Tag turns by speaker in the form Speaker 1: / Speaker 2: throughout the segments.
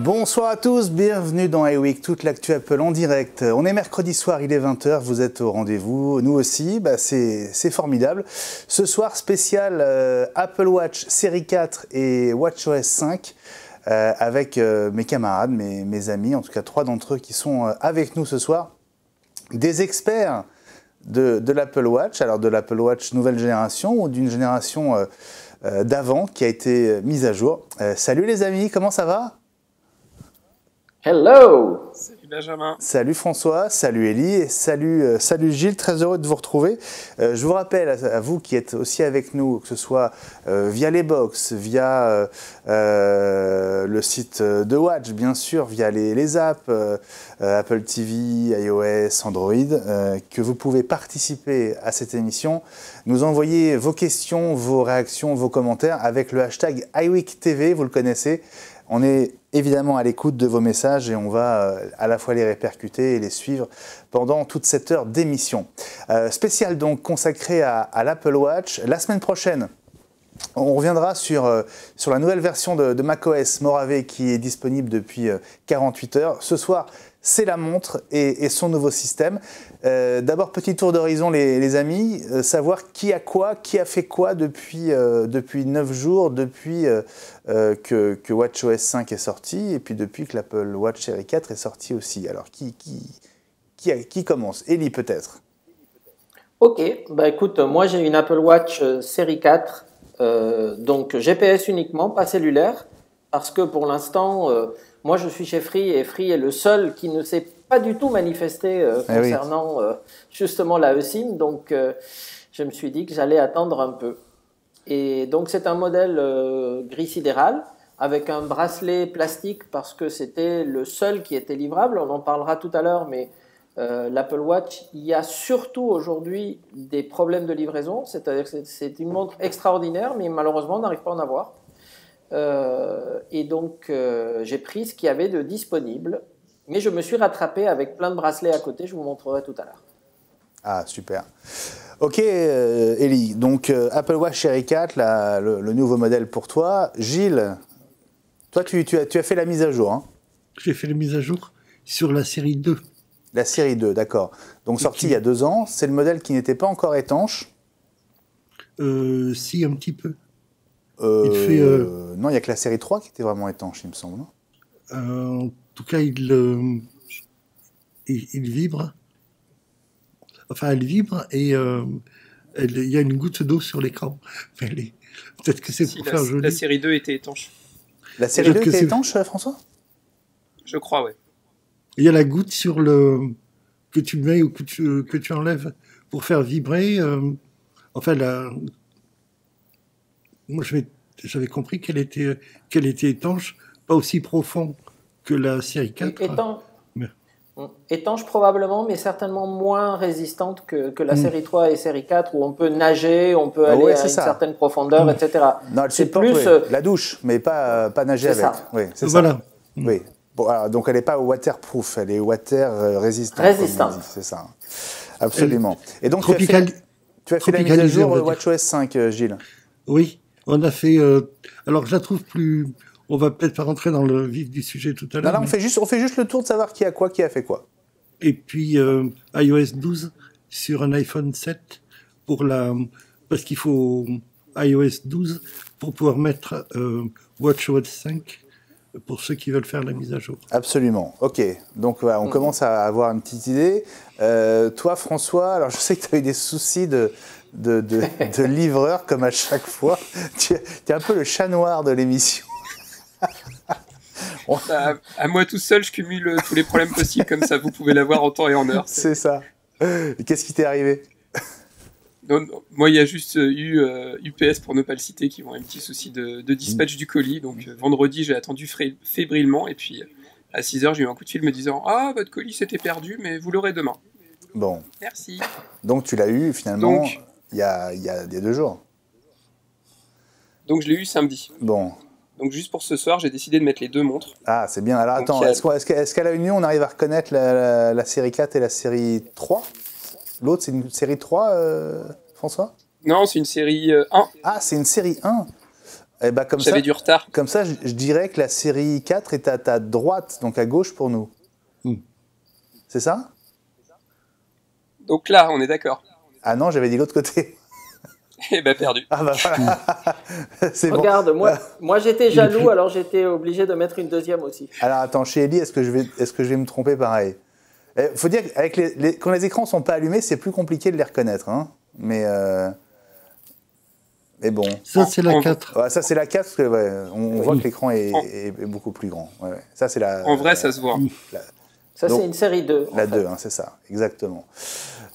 Speaker 1: Bonsoir à tous, bienvenue dans iWeek, toute l'actu Apple en direct. On est mercredi soir, il est 20h, vous êtes au rendez-vous, nous aussi, c'est formidable. Ce soir, spécial Apple Watch série 4 et WatchOS 5 avec mes camarades, mes amis, en tout cas 3 d'entre eux qui sont avec nous ce soir. Des experts de l'Apple Watch, alors de l'Apple Watch nouvelle génération ou d'une génération d'avant qui a été mise à jour. Salut les amis, comment ça va ?
Speaker 2: Hello!
Speaker 3: Salut Benjamin.
Speaker 1: Salut François, salut Élie et salut Gilles, très heureux de vous retrouver. Je vous rappelle à vous qui êtes aussi avec nous, que ce soit via les box, via le site de Watch, bien sûr, via les apps, Apple TV, iOS, Android, que vous pouvez participer à cette émission, nous envoyer vos questions, vos réactions, vos commentaires avec le hashtag iWeekTV, vous le connaissez. On est évidemment à l'écoute de vos messages et on va à la fois les répercuter et les suivre pendant toute cette heure d'émission. Spécial donc consacré à l'Apple Watch. La semaine prochaine, on reviendra sur la nouvelle version de macOS Mojave qui est disponible depuis 48 heures. Ce soir, c'est la montre et son nouveau système. D'abord, petit tour d'horizon les amis, savoir qui a quoi, qui a fait quoi depuis 9 jours, depuis que WatchOS 5 est sorti et puis depuis que l'Apple Watch série 4 est sorti aussi. Alors, qui commence ? Élie peut-être.
Speaker 2: Ok, écoute, moi j'ai une Apple Watch série 4, donc GPS uniquement, pas cellulaire, parce que pour l'instant, moi je suis chez Free et Free est le seul qui ne s'est pas du tout manifesté concernant justement la eSIM, donc je me suis dit que j'allais attendre un peu. Et donc c'est un modèle gris sidéral avec un bracelet plastique parce que c'était le seul qui était livrable, on en parlera tout à l'heure, mais l'Apple Watch, il y a surtout aujourd'hui des problèmes de livraison, c'est-à-dire que c'est une montre extraordinaire, mais malheureusement on n'arrive pas à en avoir. Et donc j'ai pris ce qu'il y avait de disponible, mais je me suis rattrapé avec plein de bracelets à côté, je vous montrerai tout à l'heure.
Speaker 1: Ah, super. Ok, Élie, donc Apple Watch série 4, le nouveau modèle pour toi. Gilles, toi tu as fait la mise à jour. Hein.
Speaker 4: J'ai fait la mise à jour sur la série 2.
Speaker 1: La série 2, d'accord. Donc sorti il y a 2 ans, c'est le modèle qui n'était pas encore étanche.
Speaker 4: Si, un petit peu.
Speaker 1: Non, il n'y a que la série 3 qui était vraiment étanche, il me semble.
Speaker 4: En tout cas, il vibre. Enfin, elle vibre et il y a une goutte d'eau sur l'écran. Peut-être que c'est pour faire joli.
Speaker 3: La série 2 était étanche.
Speaker 1: La série 2 était étanche, François ?
Speaker 3: Je crois, ouais.
Speaker 4: Il y a la goutte sur que tu mets ou que tu enlèves pour faire vibrer. Moi, j'avais compris qu'elle était étanche, pas aussi profond que la série 4.
Speaker 2: Étanche probablement, mais certainement moins résistante que la série 3 et série 4 où on peut nager, on peut aller à une certaine profondeur, etc.
Speaker 1: Non, c'est plus la douche, mais pas nager avec.
Speaker 2: Ça.
Speaker 1: Oui, c'est
Speaker 4: voilà.
Speaker 1: Ça. Oui. Bon, alors, donc elle n'est pas waterproof, elle est water résistante.
Speaker 2: Résistante.
Speaker 1: C'est ça. Absolument. Et donc tu as fait la mise à jour WatchOS 5, Gilles.
Speaker 4: Oui, on a fait. Alors je la trouve plus. On va peut-être pas rentrer dans le vif du sujet tout à l'heure.
Speaker 1: Non, on fait juste le tour de savoir qui a quoi, qui a fait quoi.
Speaker 4: Et puis iOS 12 sur un iPhone 7 parce qu'il faut iOS 12 pour pouvoir mettre WatchOS 5 pour ceux qui veulent faire la mise à jour.
Speaker 1: Absolument. Ok. Donc voilà, on commence à avoir une petite idée. Toi, François, alors je sais que tu as eu des soucis de livreur comme à chaque fois. Tu es un peu le chat noir de l'émission.
Speaker 3: À moi tout seul, je cumule tous les problèmes possibles, comme ça vous pouvez l'avoir en temps et en heure.
Speaker 1: C'est ça. Qu'est-ce qui t'est arrivé ?
Speaker 3: Non, moi, il y a juste eu UPS, pour ne pas le citer, qui ont un petit souci de dispatch du colis. Donc vendredi, j'ai attendu fébrilement, et puis à 6h, j'ai eu un coup de fil me disant « Ah, votre colis s'était perdu, mais vous l'aurez demain. »
Speaker 1: Bon.
Speaker 3: Merci.
Speaker 1: Donc tu l'as eu finalement il y a 2 jours.
Speaker 3: Donc je l'ai eu samedi.
Speaker 1: Bon.
Speaker 3: Donc juste pour ce soir, j'ai décidé de mettre les deux montres.
Speaker 1: Ah, c'est bien. Alors
Speaker 3: Donc,
Speaker 1: attends, est-ce qu'à la Union, on arrive à reconnaître la série 4 et la série 3 ? L'autre, c'est une série 3, François ?
Speaker 3: Non, c'est une série 1.
Speaker 1: Ah, c'est une série 1. Eh ben,
Speaker 3: J'avais du retard.
Speaker 1: Comme ça, je dirais que la série 4 est à ta droite, donc à gauche pour nous. C'est ça ?
Speaker 3: Donc là, on est d'accord.
Speaker 1: Ah non, j'avais dit l'autre côté.
Speaker 3: Eh ben perdu.
Speaker 1: Ah bah voilà. C'est bon.
Speaker 2: Regarde, moi j'étais jaloux, alors j'étais obligé de mettre une deuxième aussi.
Speaker 1: Alors attends, chez Ellie, est-ce que je vais me tromper pareil ? Faut dire qu'avec quand les écrans sont pas allumés, c'est plus compliqué de les reconnaître. Hein. Mais bon.
Speaker 4: Ça, c'est la 4.
Speaker 1: Ouais, ça, c'est la 4, parce que on voit que l'écran est beaucoup plus grand. Ouais. Ça, c'est
Speaker 3: En vrai, ça se voit.
Speaker 2: Ça, c'est une série 2.
Speaker 1: La 2, hein, c'est ça, exactement.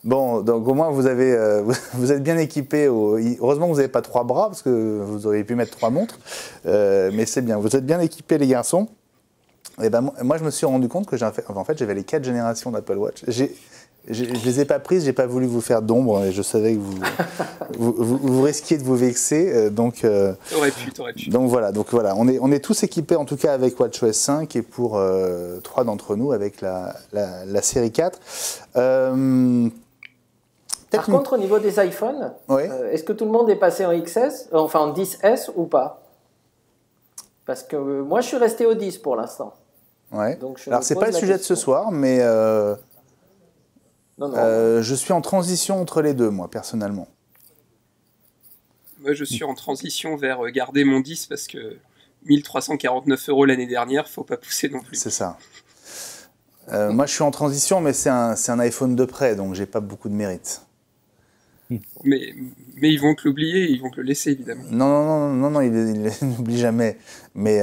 Speaker 1: Bon, donc au moins, vous êtes bien équipés. Heureusement que vous n'avez pas 3 bras, parce que vous auriez pu mettre 3 montres. Mais c'est bien, vous êtes bien équipés, les garçons. Et ben, moi, je me suis rendu compte que j'avais les 4 générations d'Apple Watch. Je ne les ai pas prises, je n'ai pas voulu vous faire d'ombre, et je savais que vous risquiez de vous vexer.
Speaker 3: T'aurais pu.
Speaker 1: Donc voilà, on est tous équipés en tout cas avec WatchOS 5 et pour 3 d'entre nous avec la série 4.
Speaker 2: Par contre, au niveau des iPhones, est-ce que tout le monde est passé en XS, enfin en 10S ou pas ? Parce que moi, je suis resté au 10 pour l'instant.
Speaker 1: Ouais. Alors, c'est pas le sujet de ce soir, mais je suis en transition entre les deux, moi, personnellement.
Speaker 3: Moi, je suis en transition vers garder mon 10 parce que 1349 € l'année dernière, faut pas pousser non plus.
Speaker 1: C'est ça. Moi, je suis en transition, mais c'est un iPhone de près, donc j'ai pas beaucoup de mérite.
Speaker 3: Mais ils vont te l'oublier, ils vont te le laisser, évidemment.
Speaker 1: Non, il n'oublie jamais. Mais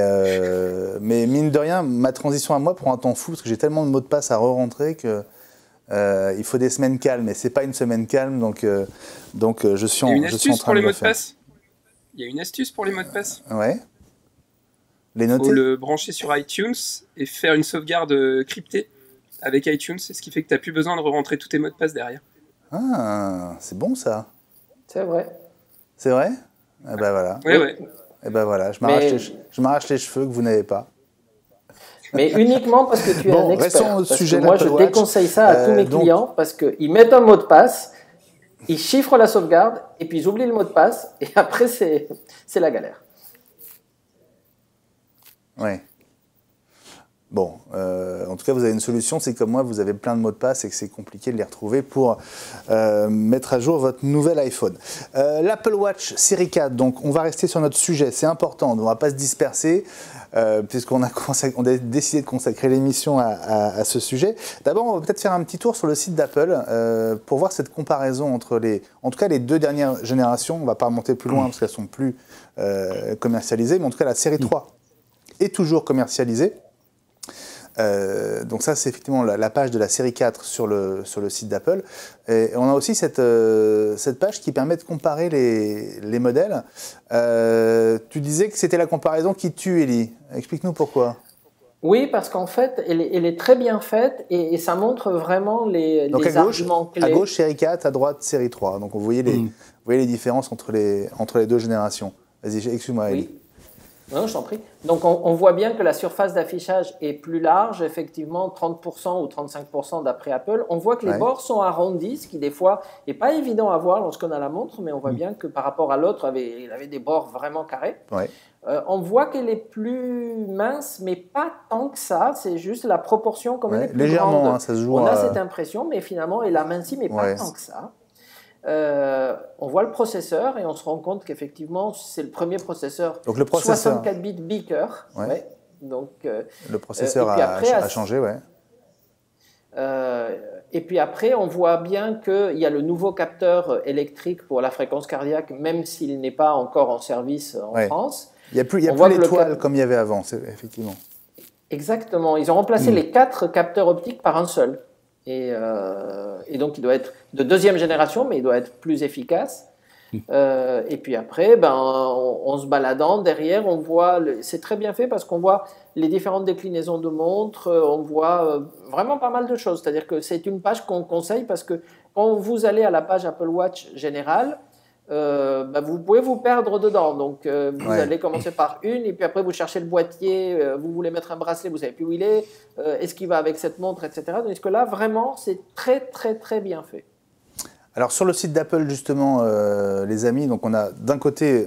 Speaker 1: mine de rien, ma transition à moi prend un temps fou, parce que j'ai tellement de mots de passe à re-rentrer que il faut des semaines calmes, et c'est pas une semaine calme, donc je suis en train de le faire. Il y a une astuce pour les mots de passe.
Speaker 3: Il y a une astuce pour les mots de passe.
Speaker 1: Ouais. Les noter.
Speaker 3: Il faut le brancher sur iTunes et faire une sauvegarde cryptée avec iTunes, c'est ce qui fait que tu n'as plus besoin de re-rentrer tous tes mots de passe derrière.
Speaker 1: Ah, c'est bon ça.
Speaker 2: C'est vrai.
Speaker 1: C'est vrai ? Eh ben voilà.
Speaker 3: Oui.
Speaker 1: Eh ben voilà, je m'arrache les cheveux que vous n'avez pas.
Speaker 2: Mais uniquement parce que tu es un expert.
Speaker 1: Restons au sujet
Speaker 2: moi, je déconseille ça à tous mes clients parce qu'ils mettent un mot de passe, ils chiffrent la sauvegarde et puis ils oublient le mot de passe et après, c'est la galère.
Speaker 1: Ouais. Bon, en tout cas, vous avez une solution, c'est comme moi, vous avez plein de mots de passe et que c'est compliqué de les retrouver pour mettre à jour votre nouvel iPhone. L'Apple Watch série 4, donc on va rester sur notre sujet, c'est important, on ne va pas se disperser, puisqu'on a décidé de consacrer l'émission à ce sujet. D'abord, on va peut-être faire un petit tour sur le site d'Apple pour voir cette comparaison entre en tout cas les 2 dernières générations. On ne va pas remonter plus loin parce qu'elles sont plus commercialisées, mais en tout cas la série 3 est toujours commercialisée. Donc ça, c'est effectivement la page de la série 4 sur le site d'Apple. Et on a aussi cette page qui permet de comparer les modèles. Tu disais que c'était la comparaison qui tue, Ellie. Explique-nous pourquoi.
Speaker 2: Oui, parce qu'en fait, elle est très bien faite et ça montre vraiment les arguments clés.
Speaker 1: À gauche, série 4, à droite, série 3. Donc vous voyez les différences entre les 2 générations. Vas-y, excuse-moi, Ellie.
Speaker 2: Oui. Non, je t'en prie. Donc, on voit bien que la surface d'affichage est plus large, effectivement, 30% ou 35% d'après Apple. On voit que les bords sont arrondis, ce qui, des fois, n'est pas évident à voir lorsqu'on a la montre, mais on voit bien que par rapport à l'autre, il avait des bords vraiment carrés.
Speaker 1: Ouais.
Speaker 2: On voit qu'elle est plus mince, mais pas tant que ça. C'est juste la proportion, comme elle est plus
Speaker 1: légèrement,
Speaker 2: grande.
Speaker 1: Hein, ça se joue.
Speaker 2: On a cette impression, mais finalement, elle amincit, mais pas tant que ça. On voit le processeur et on se rend compte qu'effectivement c'est le premier processeur,
Speaker 1: donc le processeur
Speaker 2: 64 bits Beaker. Ouais. Donc,
Speaker 1: le processeur a changé,
Speaker 2: et puis après on voit bien qu'il y a le nouveau capteur électrique pour la fréquence cardiaque, même s'il n'est pas encore en service en France.
Speaker 1: Il n'y a plus l'étoile comme il y avait avant, effectivement.
Speaker 2: Exactement, ils ont remplacé les 4 capteurs optiques par un seul. Et donc, il doit être de 2e génération, mais il doit être plus efficace. Et puis après, en se baladant derrière, on voit, c'est très bien fait parce qu'on voit les différentes déclinaisons de montres, on voit vraiment pas mal de choses. C'est-à-dire que c'est une page qu'on conseille parce que quand vous allez à la page Apple Watch générale, vous pouvez vous perdre dedans. Donc, vous
Speaker 1: Ouais.
Speaker 2: allez commencer par une, et puis après, vous cherchez le boîtier, vous voulez mettre un bracelet, vous ne savez plus où il est-ce qu'il va avec cette montre, etc. Donc, que là, vraiment, c'est très, très, très bien fait.
Speaker 1: Alors sur le site d'Apple justement, les amis, donc on a d'un côté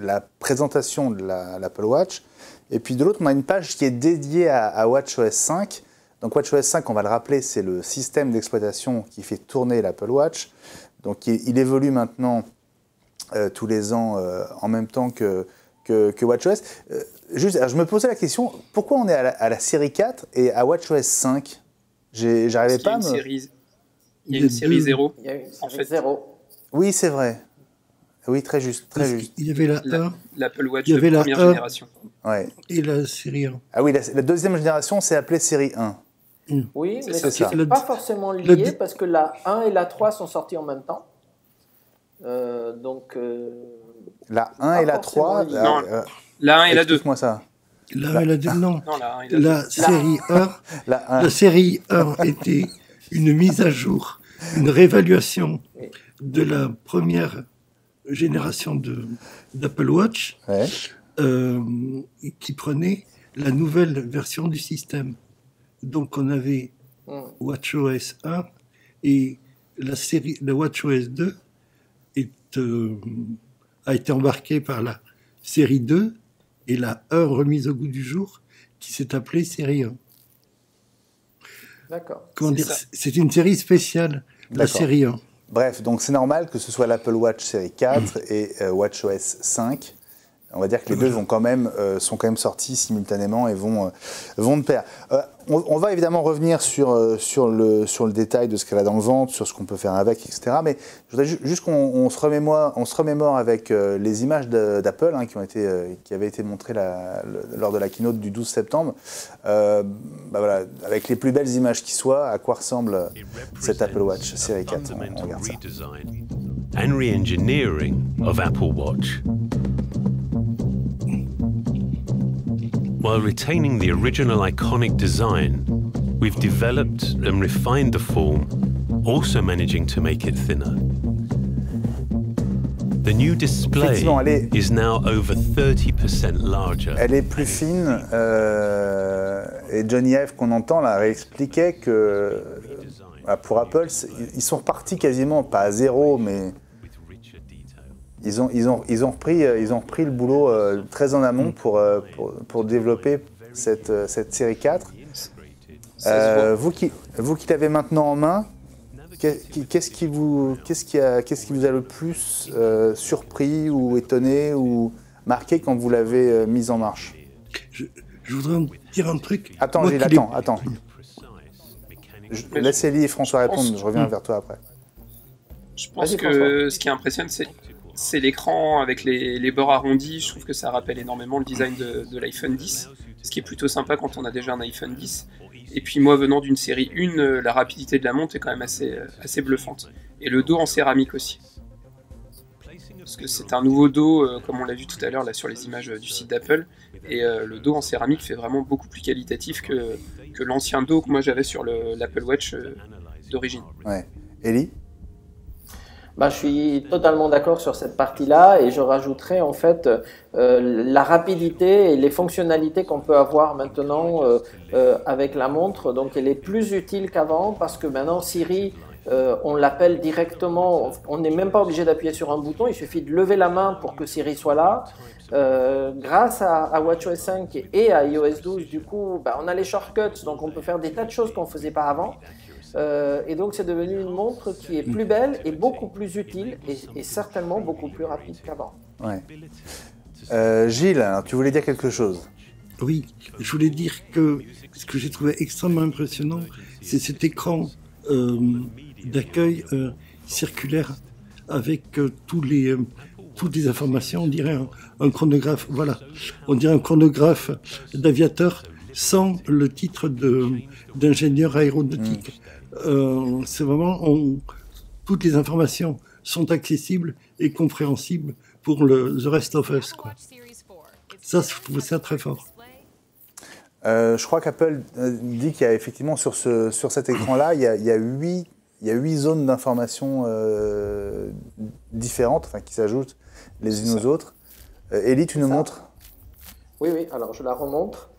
Speaker 1: la présentation de l'Apple Watch, et puis de l'autre on a une page qui est dédiée à WatchOS 5. Donc WatchOS 5, on va le rappeler, c'est le système d'exploitation qui fait tourner l'Apple Watch. Donc il évolue maintenant tous les ans en même temps que WatchOS. Alors, je me posais la question, pourquoi on est à la série 4 et à WatchOS 5 J'arrivais pas à me...
Speaker 3: Il y a une série 0.
Speaker 2: Il y a une
Speaker 3: En
Speaker 2: série
Speaker 3: fait.
Speaker 2: 0.
Speaker 1: Oui, c'est vrai. Oui, très juste, très juste.
Speaker 4: Il y avait la 1
Speaker 3: L'Apple Watch
Speaker 4: il y
Speaker 3: de
Speaker 4: avait la
Speaker 3: première
Speaker 4: 1
Speaker 3: génération.
Speaker 1: Ouais.
Speaker 4: et la série 1.
Speaker 1: Ah oui, la deuxième génération, c'est appelé série 1.
Speaker 2: Oui, mais
Speaker 1: c'est ça.
Speaker 2: c'est pas forcément lié parce que la 1 et la 3 sont sorties en même temps.
Speaker 1: La 1 et la 3
Speaker 3: Non, la 1 et la 2.
Speaker 1: Explique-moi ça.
Speaker 4: La 1 et la 2, non.
Speaker 3: Non, la 1 et la 2.
Speaker 4: La série 1,
Speaker 1: La 1.
Speaker 4: la série 1 était une mise à jour, une réévaluation de la première génération d'Apple Watch
Speaker 1: Ouais.
Speaker 4: qui prenait la nouvelle version du système. Donc on avait WatchOS 1 et la WatchOS 2 a été embarquée par la série 2 et la 1 remise au goût du jour qui s'est appelée série 1.
Speaker 2: D'accord.
Speaker 4: Comment dire,
Speaker 3: ça.
Speaker 4: c'est une série spéciale, la
Speaker 1: D'accord.
Speaker 4: série 1.
Speaker 1: Bref, donc c'est normal que ce soit l'Apple Watch série 4 et WatchOS 5. On va dire que les deux sont quand même sortis simultanément et vont de pair. On va évidemment revenir sur le détail de ce qu'elle a dans le ventre, sur ce qu'on peut faire avec, etc. Mais je voudrais juste qu'on se remémore avec les images d'Apple qui avaient été montrées lors de la keynote du 12 septembre. Voilà, avec les plus belles images qui soient, à quoi ressemble cette Apple Watch série 4. On regarde ça.
Speaker 5: And re-engineering of Apple Watch. While retaining the original iconic design, we've developed and refined the form, also managing to make it thinner. The new display
Speaker 1: Effectivement, elle est-
Speaker 5: is now over 30% larger.
Speaker 1: Elle est plus fine et Johnny Ive qu'on entend là réexpliquait que pour Apple, ils sont repartis quasiment pas à zéro, mais ils ont repris le boulot très en amont pour développer cette série 4. Vous qui l'avez maintenant en main, qu'est-ce qui vous a le plus surpris ou étonné ou marqué quand vous l'avez mise en marche?
Speaker 4: Je voudrais dire un truc.
Speaker 1: Attends,
Speaker 4: Moi
Speaker 1: Gilles,
Speaker 4: qui l'ai-
Speaker 1: attends. Laisse Elie et François répondre, je reviens vers toi après.
Speaker 3: Je pense
Speaker 2: Vas-y,
Speaker 3: que
Speaker 2: François.
Speaker 3: ce qui impressionne, c'est l'écran avec les bords arrondis. Je trouve que ça rappelle énormément le design de l'iPhone 10, ce qui est plutôt sympa quand on a déjà un iPhone 10. Et puis moi, venant d'une série 1, la rapidité de la montre est quand même assez bluffante. Et le dos en céramique aussi. Parce que c'est un nouveau dos, comme on l'a vu tout à l'heure là, sur les images du site d'Apple. Et le dos en céramique fait vraiment beaucoup plus qualitatif que l'ancien dos que moi j'avais sur l'Apple Watch d'origine.
Speaker 1: Ouais. Elie?
Speaker 2: Je suis totalement d'accord sur cette partie-là et je rajouterais en fait la rapidité et les fonctionnalités qu'on peut avoir maintenant avec la montre. Donc elle est plus utile qu'avant parce que maintenant Siri, on l'appelle directement, on n'est même pas obligé d'appuyer sur un bouton, il suffit de lever la main pour que Siri soit là. Grâce à WatchOS 5 et à iOS 12, du coup, on a les shortcuts, donc on peut faire des tas de choses qu'on ne faisait pas avant. Et donc c'est devenu une montre qui est plus belle et beaucoup plus utile et certainement beaucoup plus rapide qu'avant.
Speaker 1: Ouais. Gilles, alors, tu voulais dire quelque chose?
Speaker 4: Oui, je voulais dire que ce que j'ai trouvé extrêmement impressionnant, c'est cet écran d'accueil circulaire avec toutes les informations. On dirait un chronographe, voilà, on dirait un chronographe d'aviateur sans le titre d'ingénieur aéronautique. C'est vraiment, toutes les informations sont accessibles et compréhensibles pour the rest of us, quoi. Ça, je trouve ça très fort.
Speaker 1: Je crois qu'Apple dit qu'il y a effectivement sur cet écran-là, il y a il y a 8 zones d'information différentes, enfin, qui s'ajoutent les unes aux autres. Élie, tu nous montres?
Speaker 2: Oui, alors je la remontre.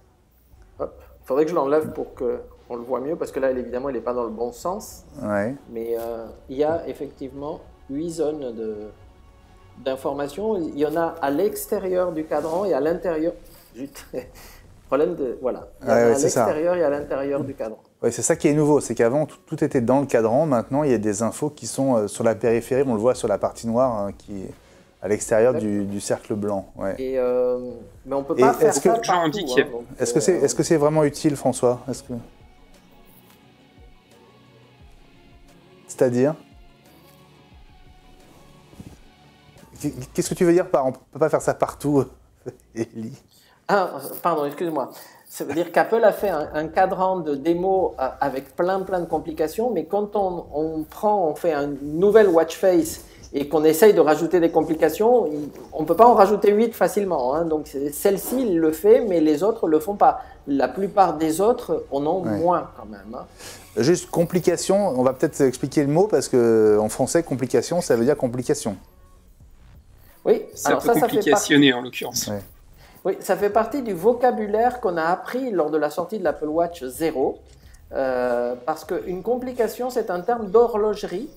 Speaker 2: Il faudrait que je l'enlève pour qu'on le voit mieux, parce que là, évidemment, il n'est pas dans le bon sens.
Speaker 1: Ouais.
Speaker 2: Mais il y a effectivement 8 zones d'information. Il y en a à l'extérieur du cadran et à l'intérieur. Problème de... Voilà. Il y en a à l'extérieur et à l'intérieur du cadran.
Speaker 1: Oui, c'est ça qui est nouveau, c'est qu'avant, tout était dans le cadran. Maintenant, il y a des infos qui sont sur la périphérie. On le voit sur la partie noire, hein, qui est à l'extérieur du cercle blanc. Ouais.
Speaker 2: Mais on ne peut pas faire ça partout.
Speaker 1: Est-ce que c'est vraiment utile, François? C'est-à-dire? Qu'est-ce que tu veux dire par on ne peut pas faire ça partout, Élie?
Speaker 2: Ah, pardon, excuse-moi. Ça veut dire qu'Apple a fait un cadran de démo avec plein de complications, mais quand on fait une nouvelle watch face et qu'on essaye de rajouter des complications, on ne peut pas en rajouter 8 facilement. Hein. Donc celle-ci, il le fait, mais les autres ne le font pas. La plupart des autres en ont moins quand même. Hein.
Speaker 1: Juste complication, on va peut-être expliquer le mot, parce qu'en français, complication, ça veut dire complication.
Speaker 2: Oui,
Speaker 3: c'est un peu complicationné en l'occurrence.
Speaker 1: Ouais.
Speaker 2: Oui, ça fait partie du vocabulaire qu'on a appris lors de la sortie de l'Apple Watch 0, parce qu'une complication, c'est un terme d'horlogerie,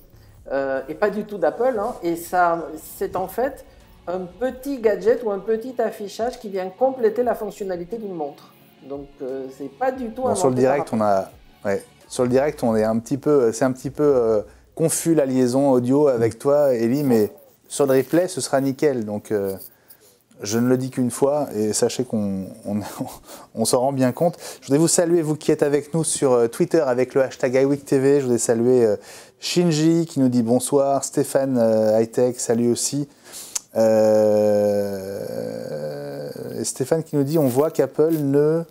Speaker 2: et pas du tout d'Apple, hein, et ça, c'est en fait un petit gadget ou un petit affichage qui vient compléter la fonctionnalité d'une montre. Donc, c'est pas du tout
Speaker 1: sur le direct, sur le direct, on est c'est un petit peu confus la liaison audio avec toi, Élie, mais sur le replay, ce sera nickel. Donc, je ne le dis qu'une fois, et sachez qu'on s'en rend bien compte. Je voudrais vous saluer, vous qui êtes avec nous sur Twitter avec le hashtag iWeekTV. Je voudrais saluer Shinji qui nous dit bonsoir, Stéphane Hightech, salut aussi. Et Stéphane qui nous dit on voit qu'Apple ne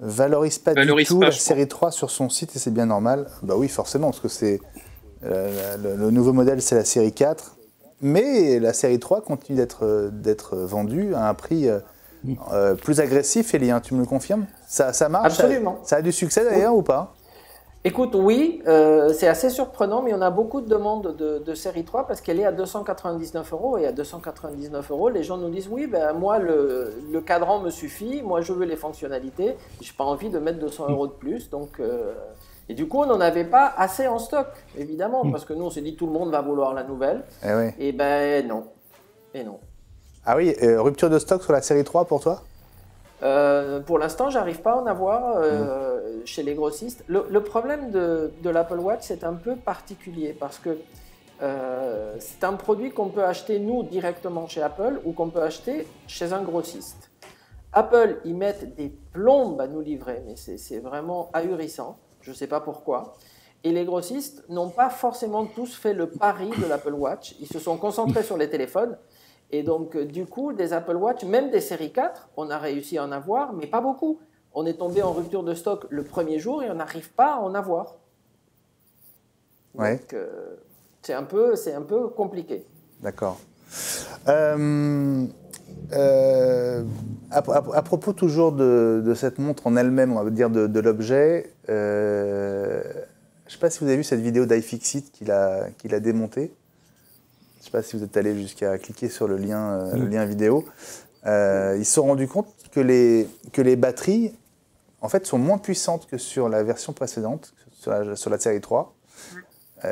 Speaker 1: valorise pas du tout la série 3 sur son site, et c'est bien normal. Bah oui, forcément, parce que c'est le nouveau modèle, c'est la série 4. Mais la série 3 continue d'être vendue à un prix plus agressif, Élie, hein, tu me le confirmes? Ça marche?
Speaker 2: Absolument.
Speaker 1: Ça a du succès d'ailleurs ou pas?
Speaker 2: Écoute, oui, c'est assez surprenant, mais on a beaucoup de demandes de série 3 parce qu'elle est à 299 €. Et à 299 €, les gens nous disent oui, ben, moi, le cadran me suffit, moi, je veux les fonctionnalités, je n'ai pas envie de mettre 200 € de plus. Donc, et du coup, on n'en avait pas assez en stock, évidemment, parce que nous, on s'est dit tout le monde va vouloir la nouvelle. Et ben non. Et non.
Speaker 1: Ah oui, rupture de stock sur la série 3 pour toi?
Speaker 2: Pour l'instant, j'arrive pas à en avoir chez les grossistes. Le problème de l'Apple Watch, c'est un peu particulier parce que c'est un produit qu'on peut acheter nous directement chez Apple ou qu'on peut acheter chez un grossiste. Apple, ils mettent des plombes à nous livrer, mais c'est vraiment ahurissant. Je ne sais pas pourquoi. Et les grossistes n'ont pas forcément tous fait le pari de l'Apple Watch. Ils se sont concentrés sur les téléphones. Et donc, du coup, des Apple Watch, même des séries 4, on a réussi à en avoir, mais pas beaucoup. On est tombé en rupture de stock le premier jour et on n'arrive pas à en avoir. Donc, c'est un peu compliqué.
Speaker 1: D'accord. À propos toujours de cette montre en elle-même, on va dire de l'objet, je ne sais pas si vous avez vu cette vidéo d'iFixit qu'il a démontée. Je ne sais pas si vous êtes allé jusqu'à cliquer sur le lien vidéo. Ils se sont rendus compte que les batteries, en fait, sont moins puissantes que sur la version précédente, sur la série 3.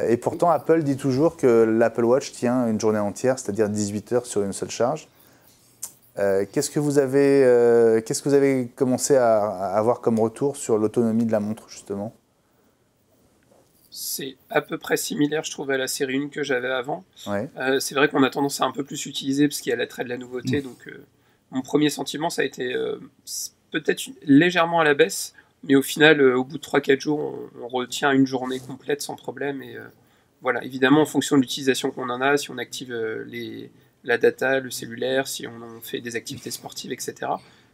Speaker 1: Et pourtant, Apple dit toujours que l'Apple Watch tient une journée entière, c'est-à-dire 18 heures sur une seule charge. Qu'est-ce que vous avez commencé à avoir comme retour sur l'autonomie de la montre, justement?
Speaker 3: C'est à peu près similaire, je trouve, à la série 1 que j'avais avant.
Speaker 1: Ouais.
Speaker 3: C'est vrai qu'on a tendance à un peu plus utiliser parce qu'il y a l'attrait de la nouveauté. Donc, mon premier sentiment, ça a été peut-être légèrement à la baisse, mais au final, au bout de 3-4 jours, on retient une journée complète sans problème. Et voilà, évidemment, en fonction de l'utilisation qu'on en a, si on active la data, le cellulaire, si on fait des activités sportives, etc.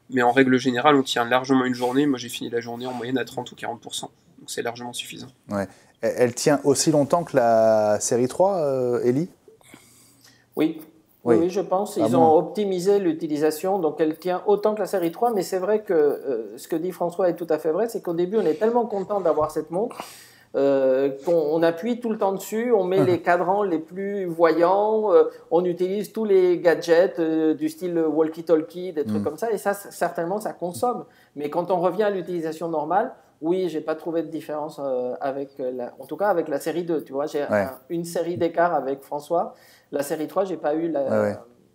Speaker 3: Mais en règle générale, on tient largement une journée. Moi, j'ai fini la journée en moyenne à 30 ou 40%. Donc, c'est largement suffisant.
Speaker 1: Ouais. Elle tient aussi longtemps que la série 3, Élie?
Speaker 2: Oui, je pense. Ils ont optimisé l'utilisation, donc elle tient autant que la série 3, mais c'est vrai que ce que dit François est tout à fait vrai, c'est qu'au début, on est tellement content d'avoir cette montre, qu'on appuie tout le temps dessus, on met les cadrans les plus voyants, on utilise tous les gadgets du style walkie-talkie, des trucs comme ça, et ça, certainement, ça consomme. Mais quand on revient à l'utilisation normale, oui, j'ai pas trouvé de différence en tout cas avec la série 2, tu vois, j'ai une série d'écart avec François. La série 3, j'ai pas eu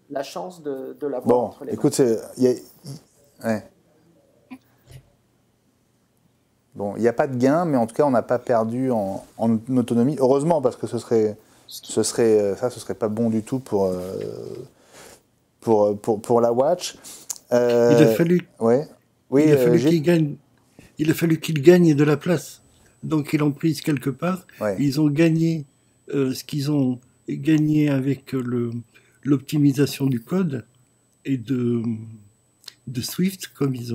Speaker 2: la chance de la voir entre les mains.
Speaker 1: Écoute, bon, il n'y a pas de gain, mais en tout cas, on n'a pas perdu en autonomie. Heureusement, parce que ce serait pas bon du tout pour la Watch.
Speaker 4: Il a fallu, il a fallu qu'il gagne de la place. Donc, ils l'ont prise quelque part.
Speaker 1: Ouais.
Speaker 4: Ils ont gagné ce qu'ils ont gagné avec l'optimisation du code et de Swift, comme ils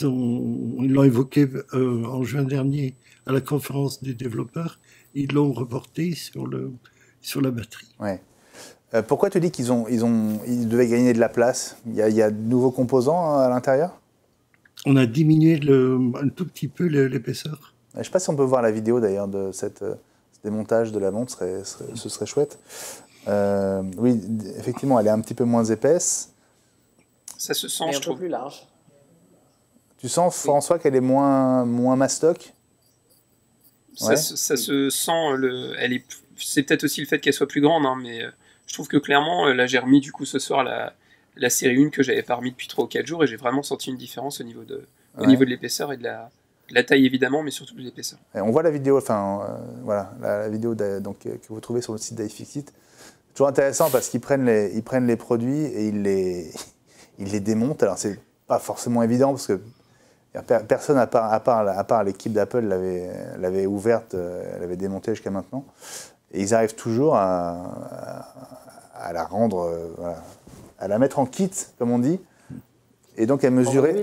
Speaker 4: l'ont évoqué en juin dernier à la conférence des développeurs. Ils l'ont reporté sur la batterie.
Speaker 1: Ouais. Pourquoi tu dis qu'ils devaient gagner de la place ? Il y a de nouveaux composants à l'intérieur ?
Speaker 4: On a diminué un tout petit peu l'épaisseur.
Speaker 1: Je ne sais pas si on peut voir la vidéo d'ailleurs de ce démontage de la montre, ce serait chouette. Oui, effectivement, elle est un petit peu moins épaisse.
Speaker 3: Ça se sent,
Speaker 2: et
Speaker 3: je
Speaker 2: un
Speaker 3: trouve.
Speaker 2: peu plus large.
Speaker 1: Tu sens, François, qu'elle est moins mastoc ?
Speaker 3: Ça se sent. C'est peut-être aussi le fait qu'elle soit plus grande, hein, mais je trouve que clairement, là, j'ai remis du coup ce soir la série 1 que j'avais pas remis depuis 3 ou 4 jours, et j'ai vraiment senti une différence au niveau de l'épaisseur et de la taille évidemment, mais surtout de l'épaisseur.
Speaker 1: Et on voit la vidéo, la vidéo que vous trouvez sur le site d'iFixit. Toujours intéressant parce qu'ils prennent les produits et ils les démontent. Alors c'est pas forcément évident parce que personne à part l'équipe d'Apple l'avait ouverte, l'avait démontée jusqu'à maintenant. Et ils arrivent toujours à la rendre, à la mettre en kit, comme on dit, et donc à mesurer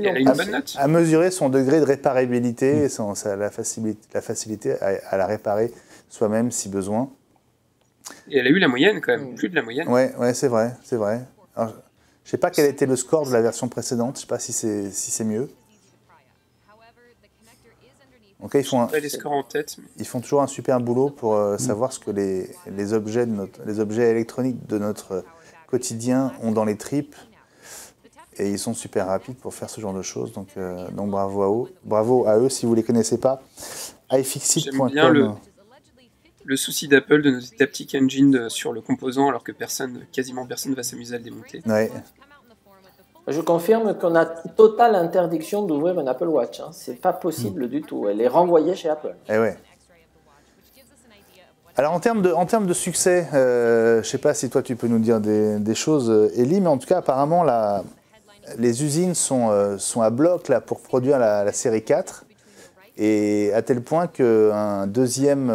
Speaker 1: son degré de réparabilité, la facilité à la réparer soi-même si besoin.
Speaker 3: Et elle a eu la moyenne quand même, plus de la moyenne.
Speaker 1: Ouais, c'est vrai. Alors, je ne sais pas quel était le score de la version précédente, je ne sais pas si c'est mieux. Donc là, ils font toujours un super boulot pour savoir ce que les objets électroniques de notre quotidien ont dans les tripes. Et ils sont super rapides pour faire ce genre de choses. Donc bravo à eux. Si vous ne les connaissez pas, iFixit.com.
Speaker 3: J'aime bien le souci d'Apple de noter Taptic Engine sur le composant alors que quasiment personne ne va s'amuser à le démonter.
Speaker 1: Ouais.
Speaker 2: Je confirme qu'on a totale interdiction d'ouvrir une Apple Watch. C'est pas possible du tout. Elle est renvoyée chez Apple.
Speaker 1: Eh ouais. Alors en termes de succès, je ne sais pas si toi tu peux nous dire des choses, Elie, mais en tout cas apparemment les usines sont à bloc là, pour produire la série 4, et à tel point qu'un deuxième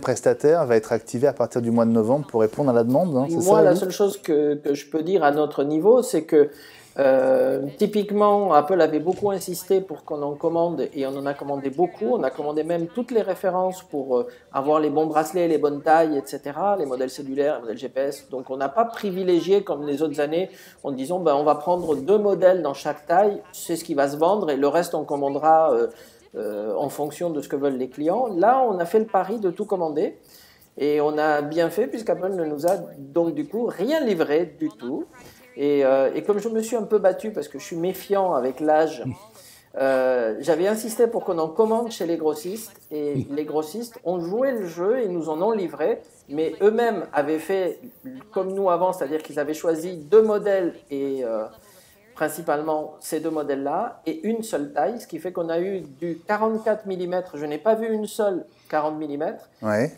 Speaker 1: prestataire va être activé à partir du mois de novembre pour répondre à la demande. Hein,
Speaker 2: Moi, la seule chose que je peux dire à notre niveau, c'est que typiquement, Apple avait beaucoup insisté pour qu'on en commande, et on en a commandé beaucoup. On a commandé même toutes les références pour avoir les bons bracelets, les bonnes tailles, etc., les modèles cellulaires, les modèles GPS. Donc, on n'a pas privilégié, comme les autres années, en disant on va prendre 2 modèles dans chaque taille, c'est ce qui va se vendre, et le reste, on commandera en fonction de ce que veulent les clients. Là, on a fait le pari de tout commander, et on a bien fait, puisqu'Apple ne nous a donc du coup rien livré du tout. Et comme je me suis un peu battu parce que je suis méfiant avec l'âge, j'avais insisté pour qu'on en commande chez les grossistes, et les grossistes ont joué le jeu et nous en ont livré, mais eux-mêmes avaient fait comme nous avant, c'est-à-dire qu'ils avaient choisi 2 modèles, et principalement ces 2 modèles-là, et une seule taille, ce qui fait qu'on a eu du 44 mm, je n'ai pas vu une seule 40 mm,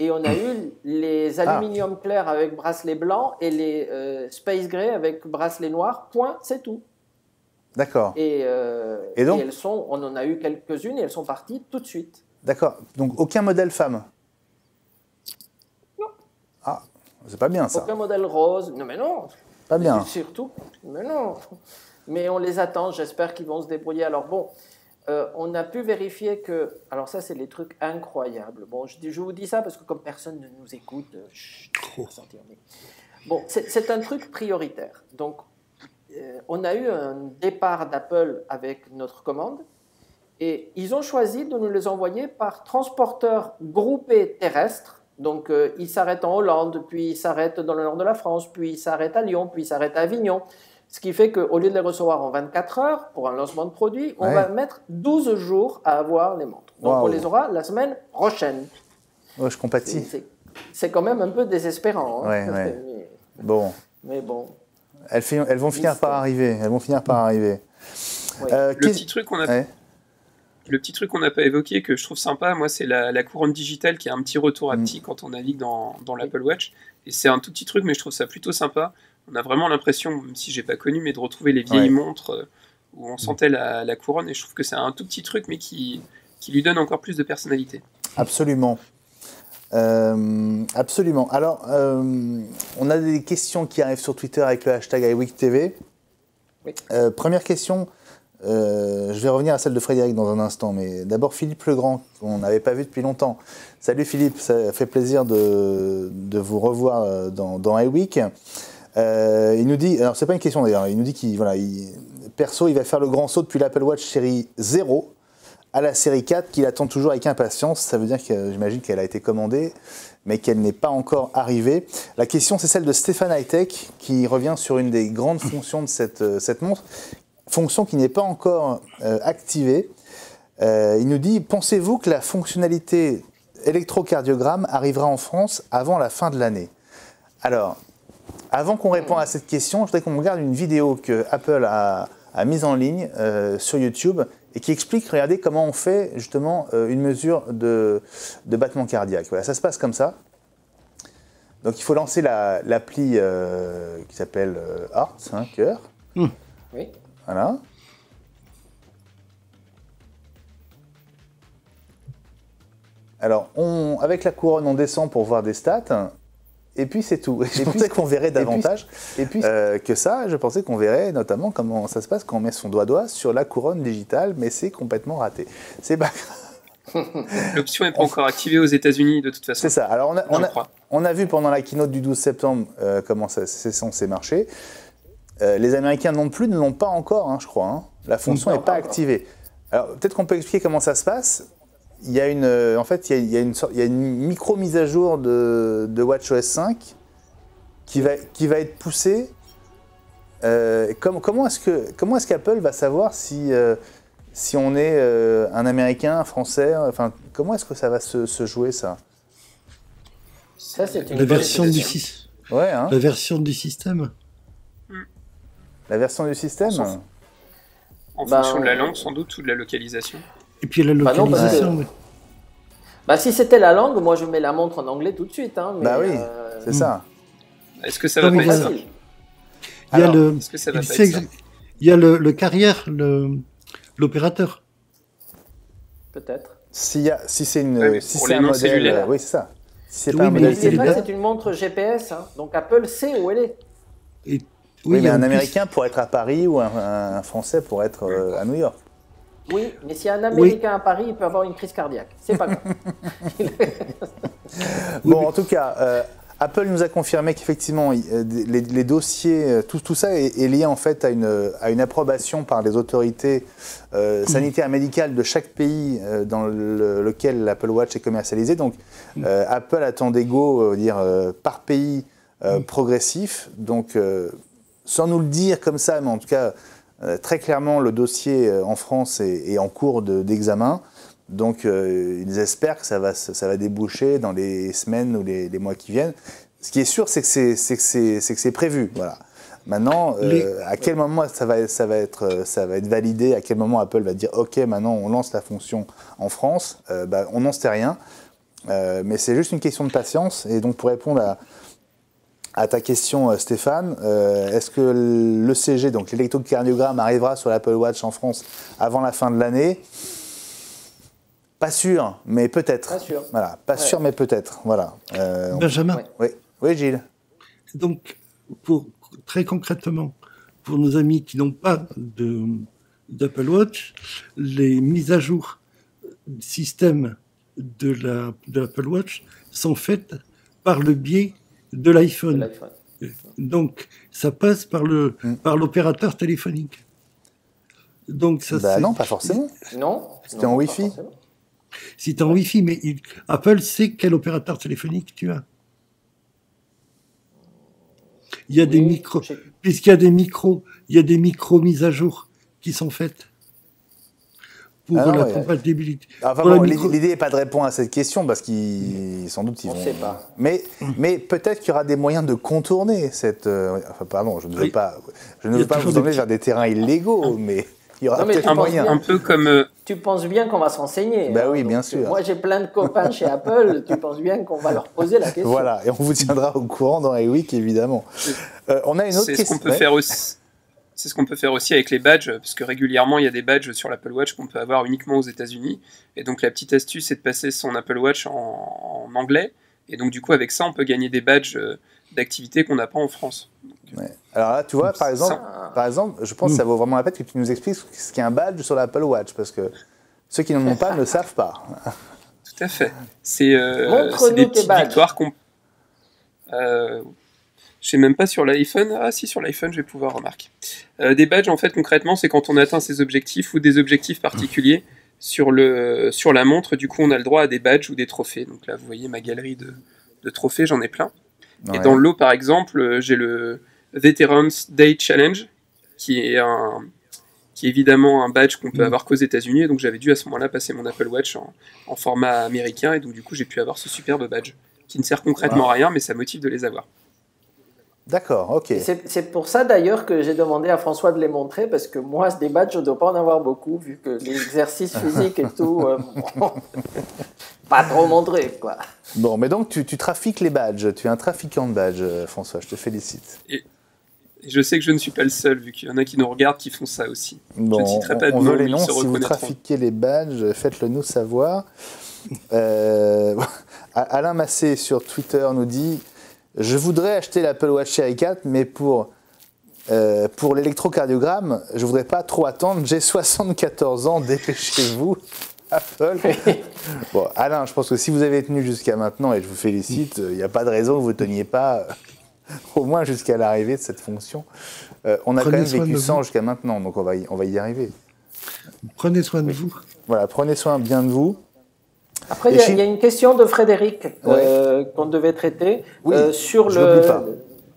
Speaker 2: et on a eu les aluminium clairs avec bracelet blanc et les space gray avec bracelet noir, point, c'est tout.
Speaker 1: D'accord.
Speaker 2: Et
Speaker 1: donc,
Speaker 2: on en a eu quelques-unes et elles sont parties tout de suite.
Speaker 1: D'accord, donc aucun modèle femme?
Speaker 2: Non.
Speaker 1: Ah, c'est pas bien ça.
Speaker 2: Aucun modèle rose, non mais non.
Speaker 1: Pas bien.
Speaker 2: Surtout, mais non. Mais on les attend, j'espère qu'ils vont se débrouiller. Alors bon, on a pu vérifier que... Alors ça, c'est les trucs incroyables. Bon, je vous dis ça parce que comme personne ne nous écoute, bon, c'est un truc prioritaire. Donc, on a eu un départ d'Apple avec notre commande, Et ils ont choisi de nous les envoyer par transporteur groupé terrestre. Donc, ils s'arrêtent en Hollande, puis ils s'arrêtent dans le nord de la France, puis ils s'arrêtent à Lyon, puis ils s'arrêtent à Avignon. Ce qui fait qu'au lieu de les recevoir en 24 heures pour un lancement de produit, on va mettre 12 jours à avoir les montres. Donc, on les aura la semaine prochaine.
Speaker 1: Oh, je compatis.
Speaker 2: C'est quand même un peu désespérant. Hein.
Speaker 1: Ouais. Bon.
Speaker 2: Mais bon.
Speaker 1: Elles vont finir par arriver. Elles vont finir par arriver.
Speaker 2: Oui.
Speaker 3: Le petit truc qu'on n'a pas évoqué, que je trouve sympa, moi, c'est la couronne digitale qui a un petit retour haptique quand on navigue dans l'Apple Watch. Et c'est un tout petit truc, mais je trouve ça plutôt sympa. On a vraiment l'impression, même si j'ai pas connu, mais de retrouver les vieilles montres où on sentait la couronne. Et je trouve que c'est un tout petit truc, mais qui lui donne encore plus de personnalité.
Speaker 1: Absolument. Absolument. Alors, on a des questions qui arrivent sur Twitter avec le hashtag iWeekTV.
Speaker 2: Oui.
Speaker 1: Première question, je vais revenir à celle de Frédéric dans un instant, mais d'abord Philippe Legrand, qu'on n'avait pas vu depuis longtemps. Salut Philippe, ça fait plaisir de vous revoir dans iWeek. Il nous dit, alors c'est pas une question d'ailleurs, il nous dit qu'il perso, il va faire le grand saut depuis l'Apple Watch série 0 à la série 4 qu'il attend toujours avec impatience. Ça veut dire que j'imagine qu'elle a été commandée, mais qu'elle n'est pas encore arrivée. La question, c'est celle de Stéphane Hightech, qui revient sur une des grandes fonctions de cette montre, fonction qui n'est pas encore activée. Il nous dit, pensez-vous que la fonctionnalité électrocardiogramme arrivera en France avant la fin de l'année? Alors, avant qu'on réponde à cette question, je voudrais qu'on regarde une vidéo que Apple a mise en ligne sur YouTube et qui explique, regardez, comment on fait justement une mesure de battement cardiaque. Voilà, ça se passe comme ça. Donc il faut lancer l'appli qui s'appelle Heart, cœur.
Speaker 2: Oui.
Speaker 1: Voilà. Alors, avec la couronne, on descend pour voir des stats. Et puis c'est tout. Je pensais qu'on verrait davantage que ça. Je pensais qu'on verrait notamment comment ça se passe quand on met son doigt sur la couronne digitale, mais c'est complètement raté. C'est pas grave.
Speaker 3: L'option n'est pas encore activée aux États-Unis de toute façon.
Speaker 1: C'est ça. Alors on a vu pendant la keynote du 12 septembre comment c'est censé marcher. Les Américains non plus ne l'ont pas encore, je crois. La fonction n'est pas activée. Alors peut-être qu'on peut expliquer comment ça se passe. Il y a une micro mise à jour de WatchOS 5 qui va être poussée. Comment est-ce qu'Apple va savoir si on est un Américain, un Français, enfin comment est-ce que ça va se jouer ça?
Speaker 2: Ça c'est une
Speaker 4: la version du système.
Speaker 1: Ouais,
Speaker 4: La version du système.
Speaker 1: La version du système.
Speaker 3: En fonction de la langue sans doute ou de la localisation.
Speaker 4: Et puis la localisation.
Speaker 2: Si c'était la langue, moi je mets la montre en anglais tout de suite. Mais
Speaker 1: oui, c'est ça.
Speaker 3: Est-ce que ça va pas être ça?
Speaker 4: Il y a le carrière, l'opérateur.
Speaker 2: Peut-être.
Speaker 1: Si c'est
Speaker 3: un modèle,
Speaker 1: oui c'est ça. Si c'est
Speaker 2: pas un modèle cellulaire, c'est une montre GPS, donc Apple sait où elle est.
Speaker 1: Oui, mais un Américain pour être à Paris ou un Français pour être à New York.
Speaker 2: Oui, mais si un Américain à Paris, il peut avoir une crise cardiaque. C'est pas grave.
Speaker 1: Bon, en tout cas, Apple nous a confirmé qu'effectivement, les dossiers, tout ça est lié en fait à une approbation par les autorités sanitaires et médicales de chaque pays dans lequel l'Apple Watch est commercialisé. Donc, Apple attend des go par pays progressif. Donc, sans nous le dire comme ça, mais en tout cas, très clairement, le dossier en France est en cours d'examen. Donc, ils espèrent que ça va déboucher dans les semaines ou les mois qui viennent. Ce qui est sûr, c'est que c'est prévu. Voilà. Maintenant, à quel moment ça va être validé, à quel moment Apple va dire « Ok, maintenant, on lance la fonction en France », on n'en sait rien. Mais c'est juste une question de patience. Et donc, pour répondre à ta question, Stéphane, est-ce que l'ECG, donc l'électrocardiogramme, arrivera sur l'Apple Watch en France avant la fin de l'année? Pas sûr, mais peut-être.
Speaker 2: Pas sûr.
Speaker 1: Voilà, pas sûr, mais peut-être. Voilà.
Speaker 4: Benjamin.
Speaker 1: Oui, Gilles.
Speaker 4: Donc, très concrètement, pour nos amis qui n'ont pas d'Apple Watch, les mises à jour système de l'Apple Watch sont faites par le biais de l'iPhone. Donc, ça passe par l'opérateur téléphonique. Donc ça,
Speaker 1: Bah
Speaker 4: c'est...
Speaker 1: non, pas forcément.
Speaker 2: Non.
Speaker 1: C'était en
Speaker 2: pas
Speaker 1: Wi-Fi.
Speaker 2: forcément.
Speaker 4: Si tu es en Wi-Fi, mais Apple sait quel opérateur téléphonique tu as. Il y a des
Speaker 2: Oui,
Speaker 4: micros,
Speaker 2: j'ai-
Speaker 4: puisqu'il y a des micros, il y a des micros mises à jour qui sont faites pour
Speaker 1: Ah non,
Speaker 4: la
Speaker 1: ouais.
Speaker 4: compatibilité.
Speaker 1: Enfin
Speaker 4: Pour la
Speaker 1: bon,
Speaker 4: micro-
Speaker 1: l'idée n'est pas de répondre à cette question parce qu'ils sans doute ils
Speaker 2: On
Speaker 1: vont.
Speaker 2: sait pas.
Speaker 1: Mais peut-être qu'il y aura des moyens de contourner cette. Enfin pardon, je ne veux
Speaker 4: Oui.
Speaker 1: pas, je
Speaker 4: Il
Speaker 1: ne
Speaker 4: y a
Speaker 1: veux pas
Speaker 4: toujours
Speaker 1: vous emmener
Speaker 4: des-
Speaker 1: vers des terrains illégaux, mais il y aura
Speaker 2: Non, mais
Speaker 1: peut-être
Speaker 2: tu penses
Speaker 1: moyen.
Speaker 2: bien.
Speaker 3: Un peu comme...
Speaker 2: Tu penses bien qu'on va s'enseigner.
Speaker 1: Bah oui,
Speaker 2: donc,
Speaker 1: bien sûr.
Speaker 2: Moi, j'ai plein de copains chez Apple. Tu penses bien qu'on va leur poser la question.
Speaker 1: Voilà, et on vous tiendra au courant dans les week évidemment. On a une autre
Speaker 3: C'est ce
Speaker 1: question.
Speaker 3: qu'on peut faire aussi. C'est ce qu'on peut faire aussi avec les badges, parce que régulièrement il y a des badges sur l'Apple Watch qu'on peut avoir uniquement aux États-Unis. Et donc la petite astuce, c'est de passer son Apple Watch en anglais. Et donc du coup avec ça, on peut gagner des badges d'activités qu'on n'a pas en France.
Speaker 1: Ouais. Alors là, tu vois, par exemple, je pense que ça vaut vraiment la peine que tu nous expliques ce qu'est un badge sur l'Apple Watch, parce que ceux qui n'en ont pas ne savent pas.
Speaker 3: Tout à fait. C'est
Speaker 2: Montre-nous
Speaker 3: des
Speaker 2: tes
Speaker 3: petites
Speaker 2: badges.
Speaker 3: victoires qu'on... je sais même pas sur l'iPhone. Ah si, sur l'iPhone, je vais pouvoir remarquer. Des badges, en fait, concrètement, c'est quand on atteint ses objectifs ou des objectifs particuliers sur la montre. Du coup, on a le droit à des badges ou des trophées. Donc là, vous voyez ma galerie de trophées, j'en ai plein.
Speaker 1: Ouais.
Speaker 3: Et dans le lot, par exemple, j'ai le Veterans Day Challenge, qui est évidemment un badge qu'on peut avoir qu'aux États-Unis. Et donc j'avais dû à ce moment-là passer mon Apple Watch en format américain. Et donc du coup, j'ai pu avoir ce superbe badge, qui ne sert concrètement à rien, mais ça motive de les avoir.
Speaker 1: D'accord, ok.
Speaker 2: C'est pour ça d'ailleurs que j'ai demandé à François de les montrer, parce que moi, des badges, je ne dois pas en avoir beaucoup, vu que les exercices physiques et tout, pas trop montré, quoi.
Speaker 1: Bon, mais donc tu trafiques les badges, tu es un trafiquant de badges, François, je te félicite.
Speaker 3: Et je sais que je ne suis pas le seul, vu qu'il y en a qui nous regardent qui font ça aussi.
Speaker 1: Bon,
Speaker 3: je ne citerai pas de
Speaker 1: on
Speaker 3: nom,
Speaker 1: veut les
Speaker 3: mais ils
Speaker 1: noms,
Speaker 3: se
Speaker 1: si vous
Speaker 3: reconnaîtront.
Speaker 1: trafiquez les badges, faites-le nous savoir. Alain Massé sur Twitter nous dit « Je voudrais acheter l'Apple Watch Série 4, mais pour l'électrocardiogramme, je voudrais pas trop attendre, j'ai 74 ans, dépêchez-vous. » Apple. Bon, Alain, je pense que si vous avez tenu jusqu'à maintenant, et je vous félicite, il n'y a pas de raison que vous ne teniez pas au moins jusqu'à l'arrivée de cette fonction. On a quand même vécu sans jusqu'à maintenant, donc on va y arriver.
Speaker 4: Prenez soin de vous.
Speaker 1: Voilà, prenez soin bien de vous.
Speaker 2: Après, il y a une question de Frédéric qu'on devait traiter sur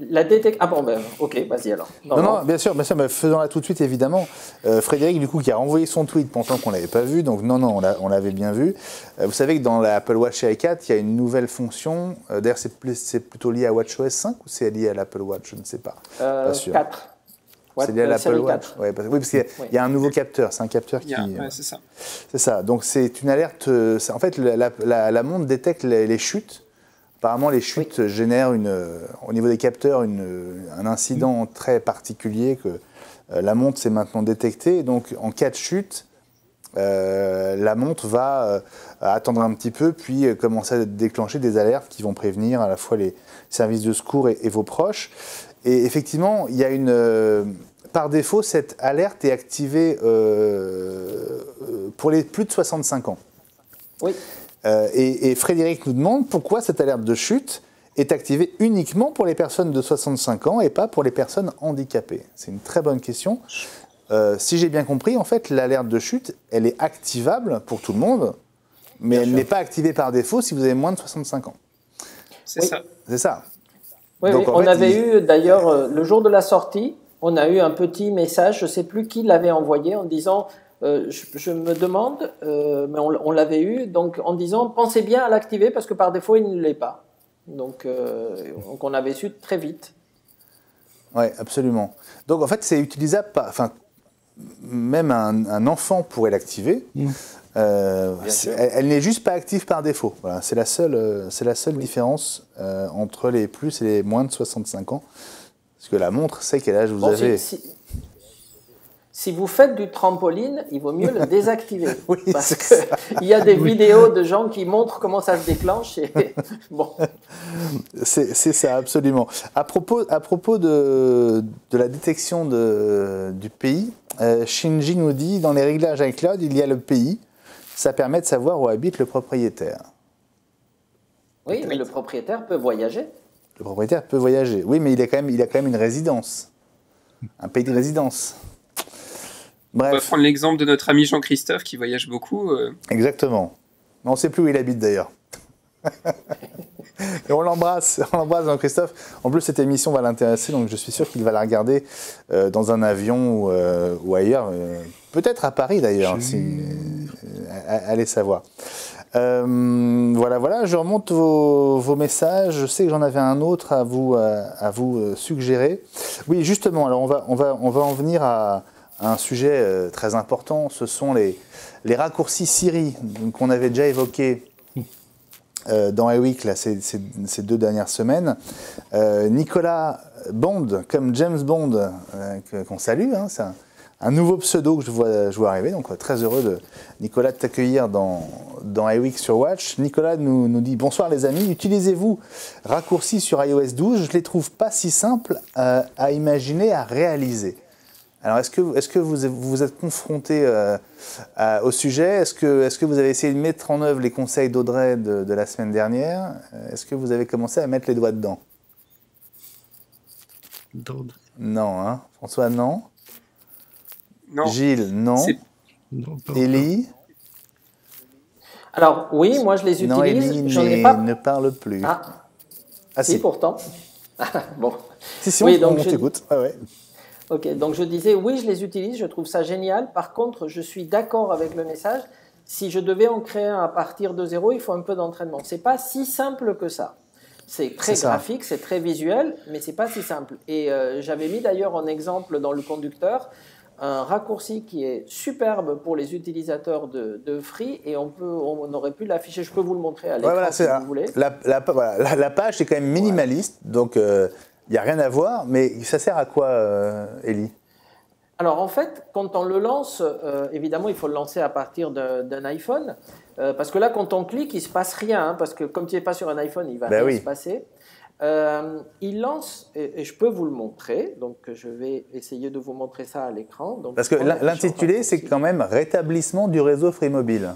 Speaker 2: la détection. Ah bon, ben, ok, vas-y alors.
Speaker 1: Non, bien sûr, mais faisons-la tout de suite, évidemment. Frédéric, du coup, qui a renvoyé son tweet pensant qu'on ne l'avait pas vu, donc non, on l'avait bien vu. Vous savez que dans l'Apple Watch Série 4, il y a une nouvelle fonction. D'ailleurs, c'est plutôt lié à WatchOS 5 ou c'est lié à l'Apple Watch? Je ne sais pas. Pas sûr.
Speaker 2: 4.
Speaker 1: C'est lié à l'Apple Watch. Oui, parce qu'il y a un nouveau capteur. C'est un capteur qui.
Speaker 3: C'est ça.
Speaker 1: C'est ça. Donc c'est une alerte. En fait, la montre détecte les chutes. Apparemment, les chutes génèrent au niveau des capteurs un incident très particulier que la montre s'est maintenant détectée. Et donc, en cas de chute, la montre va attendre un petit peu, puis commencer à déclencher des alertes qui vont prévenir à la fois les services de secours et vos proches. Et effectivement, il y a par défaut, cette alerte est activée pour les plus de 65 ans.
Speaker 2: Oui.
Speaker 1: Et Frédéric nous demande pourquoi cette alerte de chute est activée uniquement pour les personnes de 65 ans et pas pour les personnes handicapées. C'est une très bonne question. Si j'ai bien compris, en fait, l'alerte de chute, elle est activable pour tout le monde, mais elle n'est pas activée par défaut si vous avez moins de 65 ans.
Speaker 3: C'est ça.
Speaker 1: C'est ça.
Speaker 2: Oui,
Speaker 1: Donc,
Speaker 2: on avait eu d'ailleurs, le jour de la sortie, on a eu un petit message, je ne sais plus qui l'avait envoyé, en disant, je me demande, mais on l'avait eu, donc en disant, pensez bien à l'activer parce que par défaut, il ne l'est pas. Donc on avait su très vite.
Speaker 1: Oui, absolument. Donc en fait, c'est utilisable, même un enfant pourrait l'activer. Elle n'est juste pas active par défaut. Voilà, c'est la seule différence entre les plus et les moins de 65 ans. Parce que la montre sait quel âge vous avez.
Speaker 2: Si vous faites du trampoline, il vaut mieux le désactiver.
Speaker 1: Oui,
Speaker 2: parce qu'il y a des vidéos de gens qui montrent comment ça se déclenche. Et bon.
Speaker 1: C'est ça, absolument. À propos de la détection du pays, Shinji nous dit, dans les réglages iCloud, il y a le pays. Ça permet de savoir où habite le propriétaire.
Speaker 2: Oui, mais le propriétaire peut voyager.
Speaker 1: Le propriétaire peut voyager. Oui, mais il a quand même une résidence. Un pays de résidence. Bref.
Speaker 3: On va prendre l'exemple de notre ami Jean-Christophe qui voyage beaucoup.
Speaker 1: Exactement. On ne sait plus où il habite d'ailleurs. Et on l'embrasse Jean-Christophe. En plus, cette émission va l'intéresser, donc je suis sûr qu'il va la regarder dans un avion ou ailleurs. Peut-être à Paris d'ailleurs, allez savoir. Voilà, je remonte vos messages. Je sais que j'en avais un autre à vous suggérer. Oui, justement, alors on va en venir à un sujet très important. Ce sont les raccourcis Siri qu'on avait déjà évoqués dans iWeek ces 2 dernières semaines. Nicolas Bond, comme James Bond, qu'on salue, hein, c'est un nouveau pseudo que je vois arriver, donc très heureux Nicolas de t'accueillir dans iWeek sur Watch. Nicolas nous dit « Bonsoir les amis, utilisez-vous raccourcis sur iOS 12 ? Je ne les trouve pas si simples à imaginer, à réaliser. » Alors, est-ce que vous êtes confronté au sujet ? Est-ce que vous avez essayé de mettre en œuvre les conseils d'Audrey de la semaine dernière ? Est-ce que vous avez commencé à mettre les doigts dedans ? Non, hein ? François, non ?
Speaker 3: Non.
Speaker 1: Gilles, non ?
Speaker 4: Non,
Speaker 1: Élie ?
Speaker 2: Alors, oui, moi je les utilise.
Speaker 1: Non, Élie ne parle plus.
Speaker 2: Ah si, pourtant. Bon.
Speaker 1: Si,
Speaker 2: oui,
Speaker 1: on t'écoute. Ah, ouais.
Speaker 2: Ok, donc je disais, oui, je les utilise, je trouve ça génial. Par contre, je suis d'accord avec le message. Si je devais en créer un à partir de zéro, il faut un peu d'entraînement. C'est pas si simple que ça. C'est très graphique, c'est très visuel, mais c'est pas si simple. Et j'avais mis d'ailleurs en exemple dans le conducteur un raccourci qui est superbe pour les utilisateurs de Free, et on aurait pu l'afficher. Je peux vous le montrer à l'écran si vous voulez.
Speaker 1: La page est quand même minimaliste, donc il n'y a rien à voir, mais ça sert à quoi, Élie ?
Speaker 2: Alors en fait, quand on le lance, évidemment, il faut le lancer à partir d'un iPhone, parce que là, quand on clique, il ne se passe rien, hein, parce que comme tu n'es pas sur un iPhone, il ne va rien se passer. Il lance, et je peux vous le montrer, donc je vais essayer de vous montrer ça à l'écran.
Speaker 1: Parce que l'intitulé, c'est quand même « Rétablissement du réseau Free Mobile ».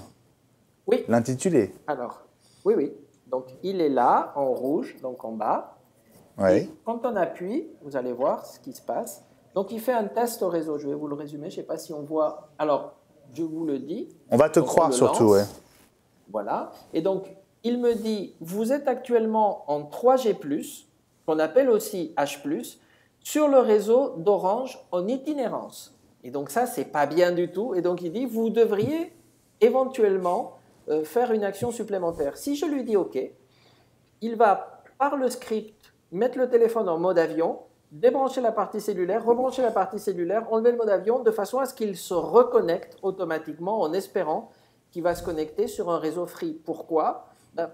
Speaker 2: Oui.
Speaker 1: L'intitulé.
Speaker 2: Alors, oui. Donc il est là, en rouge, donc en bas.
Speaker 1: Oui.
Speaker 2: Et quand on appuie, vous allez voir ce qui se passe. Donc, il fait un test au réseau. Je vais vous le résumer. Je ne sais pas si on voit. Alors, je vous le dis.
Speaker 1: On va te croire surtout, ouais.
Speaker 2: Voilà. Et donc, il me dit, vous êtes actuellement en 3G+, qu'on appelle aussi H+, sur le réseau d'Orange en itinérance. Et donc, ça, c'est pas bien du tout. Et donc, il dit, vous devriez éventuellement faire une action supplémentaire. Si je lui dis OK, il va, par le script, mettre le téléphone en mode avion, débrancher la partie cellulaire, rebrancher la partie cellulaire, enlever le mode avion, de façon à ce qu'il se reconnecte automatiquement en espérant qu'il va se connecter sur un réseau Free. Pourquoi ?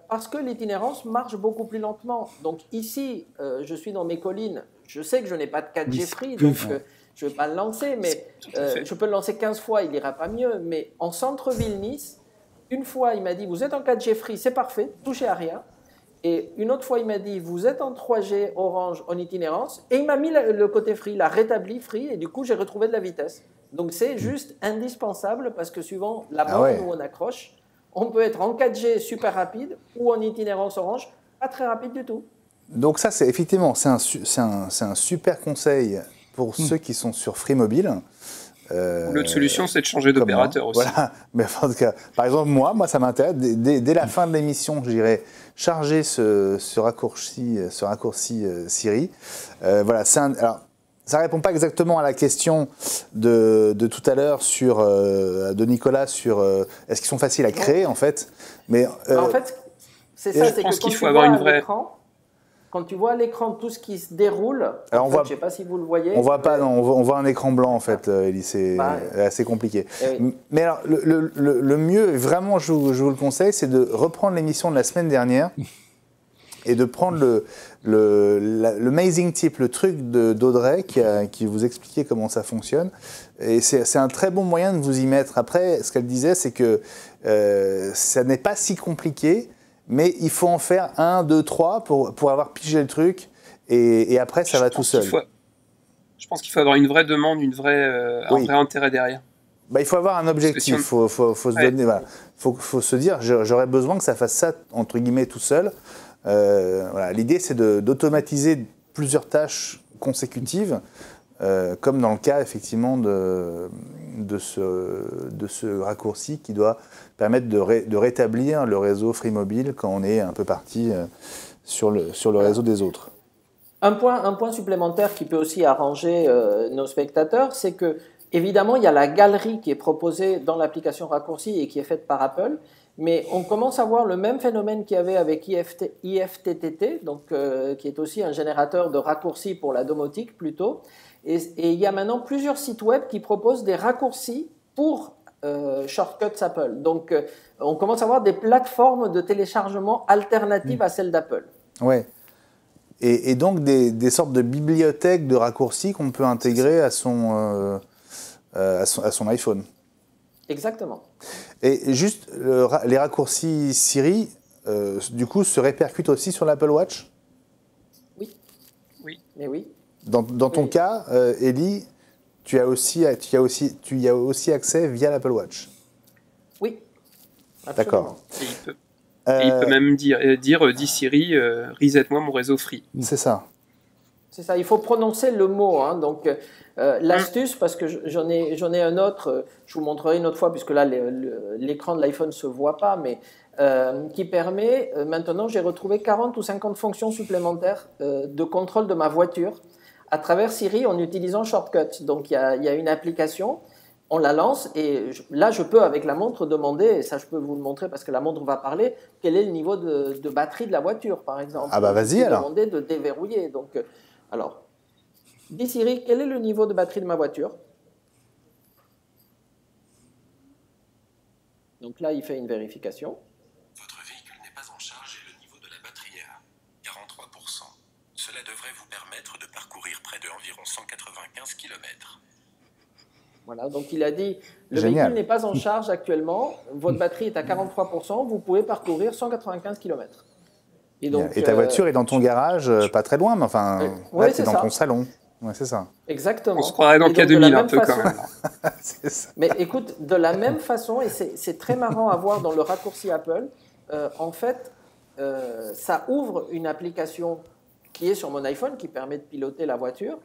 Speaker 2: Parce que l'itinérance marche beaucoup plus lentement. Donc ici, je suis dans mes collines, je sais que je n'ai pas de 4G Free, donc je ne vais pas le lancer, mais je peux le lancer 15 fois, il n'ira pas mieux. Mais en centre-ville Nice, une fois, il m'a dit, vous êtes en 4G Free, c'est parfait, touchez à rien. Et une autre fois, il m'a dit, vous êtes en 3G Orange en itinérance. Et il m'a mis le côté Free, il a rétabli Free, et du coup, j'ai retrouvé de la vitesse. Donc, c'est juste indispensable, parce que suivant la bande où on accroche, on peut être en 4G super rapide, ou en itinérance Orange, pas très rapide du tout.
Speaker 1: Donc ça, c'est effectivement, c'est un super conseil pour ceux qui sont sur Free Mobile.
Speaker 3: L'autre solution, c'est de changer d'opérateur aussi.
Speaker 1: Voilà. Mais en tout cas, par exemple, moi, ça m'intéresse. Dès la fin de l'émission, je dirais charger ce raccourci Siri. Voilà. Alors, ça ne répond pas exactement à la question de tout à l'heure de Nicolas sur est-ce qu'ils sont faciles à créer en fait. Mais
Speaker 2: en fait, c'est ça.
Speaker 3: Je pense qu'il faut avoir une vraie.
Speaker 2: Quand tu vois à l'écran tout ce qui se déroule,
Speaker 1: alors je
Speaker 2: ne sais pas si vous le voyez.
Speaker 1: On voit pas, non, on voit un écran blanc en fait, Élie, c'est assez compliqué. Oui. Mais alors, le mieux, vraiment, je vous le conseille, c'est de reprendre l'émission de la semaine dernière et de prendre le Amazing Tip, le truc d'Audrey qui vous expliquait comment ça fonctionne. Et c'est un très bon moyen de vous y mettre. Après, ce qu'elle disait, c'est que ça n'est pas si compliqué, mais il faut en faire 1, 2, 3 pour avoir pigé le truc, et après ça va tout seul.
Speaker 3: Je pense qu'il faut avoir une vraie demande, un vrai intérêt derrière.
Speaker 1: Il faut avoir un objectif, il faut se donner, voilà. faut se dire, j'aurais besoin que ça fasse ça, entre guillemets, tout seul. Voilà. L'idée, c'est d'automatiser plusieurs tâches consécutives, comme dans le cas, effectivement, de de ce raccourci qui doit permettre de rétablir le réseau Free Mobile quand on est un peu parti sur le réseau des autres.
Speaker 2: Un point supplémentaire qui peut aussi arranger nos spectateurs, c'est que évidemment il y a la galerie qui est proposée dans l'application raccourci et qui est faite par Apple, mais on commence à voir le même phénomène qu'il y avait avec IFTTT, donc, qui est aussi un générateur de raccourcis pour la domotique plutôt, et il y a maintenant plusieurs sites web qui proposent des raccourcis pour Shortcuts Apple. Donc on commence à voir des plateformes de téléchargement alternatives à celles d'Apple.
Speaker 1: Ouais. Et donc des sortes de bibliothèques de raccourcis qu'on peut intégrer à son iPhone.
Speaker 2: Exactement.
Speaker 1: Et juste, les raccourcis Siri, du coup, se répercutent aussi sur l'Apple Watch ?
Speaker 2: Oui.
Speaker 3: Oui.
Speaker 2: Mais oui.
Speaker 1: Dans ton cas, Ellie, tu y as aussi accès via l'Apple Watch ?
Speaker 2: Oui.
Speaker 1: D'accord.
Speaker 3: Et il peut même dire dis Siri, reset-moi mon réseau Free.
Speaker 1: C'est ça.
Speaker 2: C'est ça, il faut prononcer le mot. Hein. Donc, l'astuce, parce que j'en ai un autre, je vous montrerai une autre fois, puisque là, l'écran de l'iPhone ne se voit pas, mais qui permet, maintenant, j'ai retrouvé 40 ou 50 fonctions supplémentaires de contrôle de ma voiture à travers Siri en utilisant Shortcuts. Donc, il y a une application, on la lance, et là, je peux, avec la montre, demander, et ça, je peux vous le montrer parce que la montre va parler, quel est le niveau de batterie de la voiture, par exemple.
Speaker 1: Ah bah vas-y alors.
Speaker 2: Demander de déverrouiller. Donc, alors, dis Siri, quel est le niveau de batterie de ma voiture? Donc là, il fait une vérification.
Speaker 6: Votre véhicule n'est pas en charge et le niveau de la batterie est à 43%. Cela devrait vous permettre de parcourir près de environ 195 km.
Speaker 2: Voilà, donc il a dit, le
Speaker 1: Génial.
Speaker 2: véhicule n'est pas en charge actuellement, votre batterie est à 43%, vous pouvez parcourir 195 km.
Speaker 1: Et ta voiture est dans ton garage, pas très loin, mais enfin,
Speaker 2: ouais,
Speaker 1: c'est dans ton salon. Ouais, c'est ça.
Speaker 2: Exactement.
Speaker 3: On se croirait dans le cas 2000 un peu quand même.
Speaker 1: C'est ça.
Speaker 2: Mais écoute, de la même façon, et c'est très marrant à voir dans le raccourci Apple, en fait, ça ouvre une application qui est sur mon iPhone, qui permet de piloter la voiture,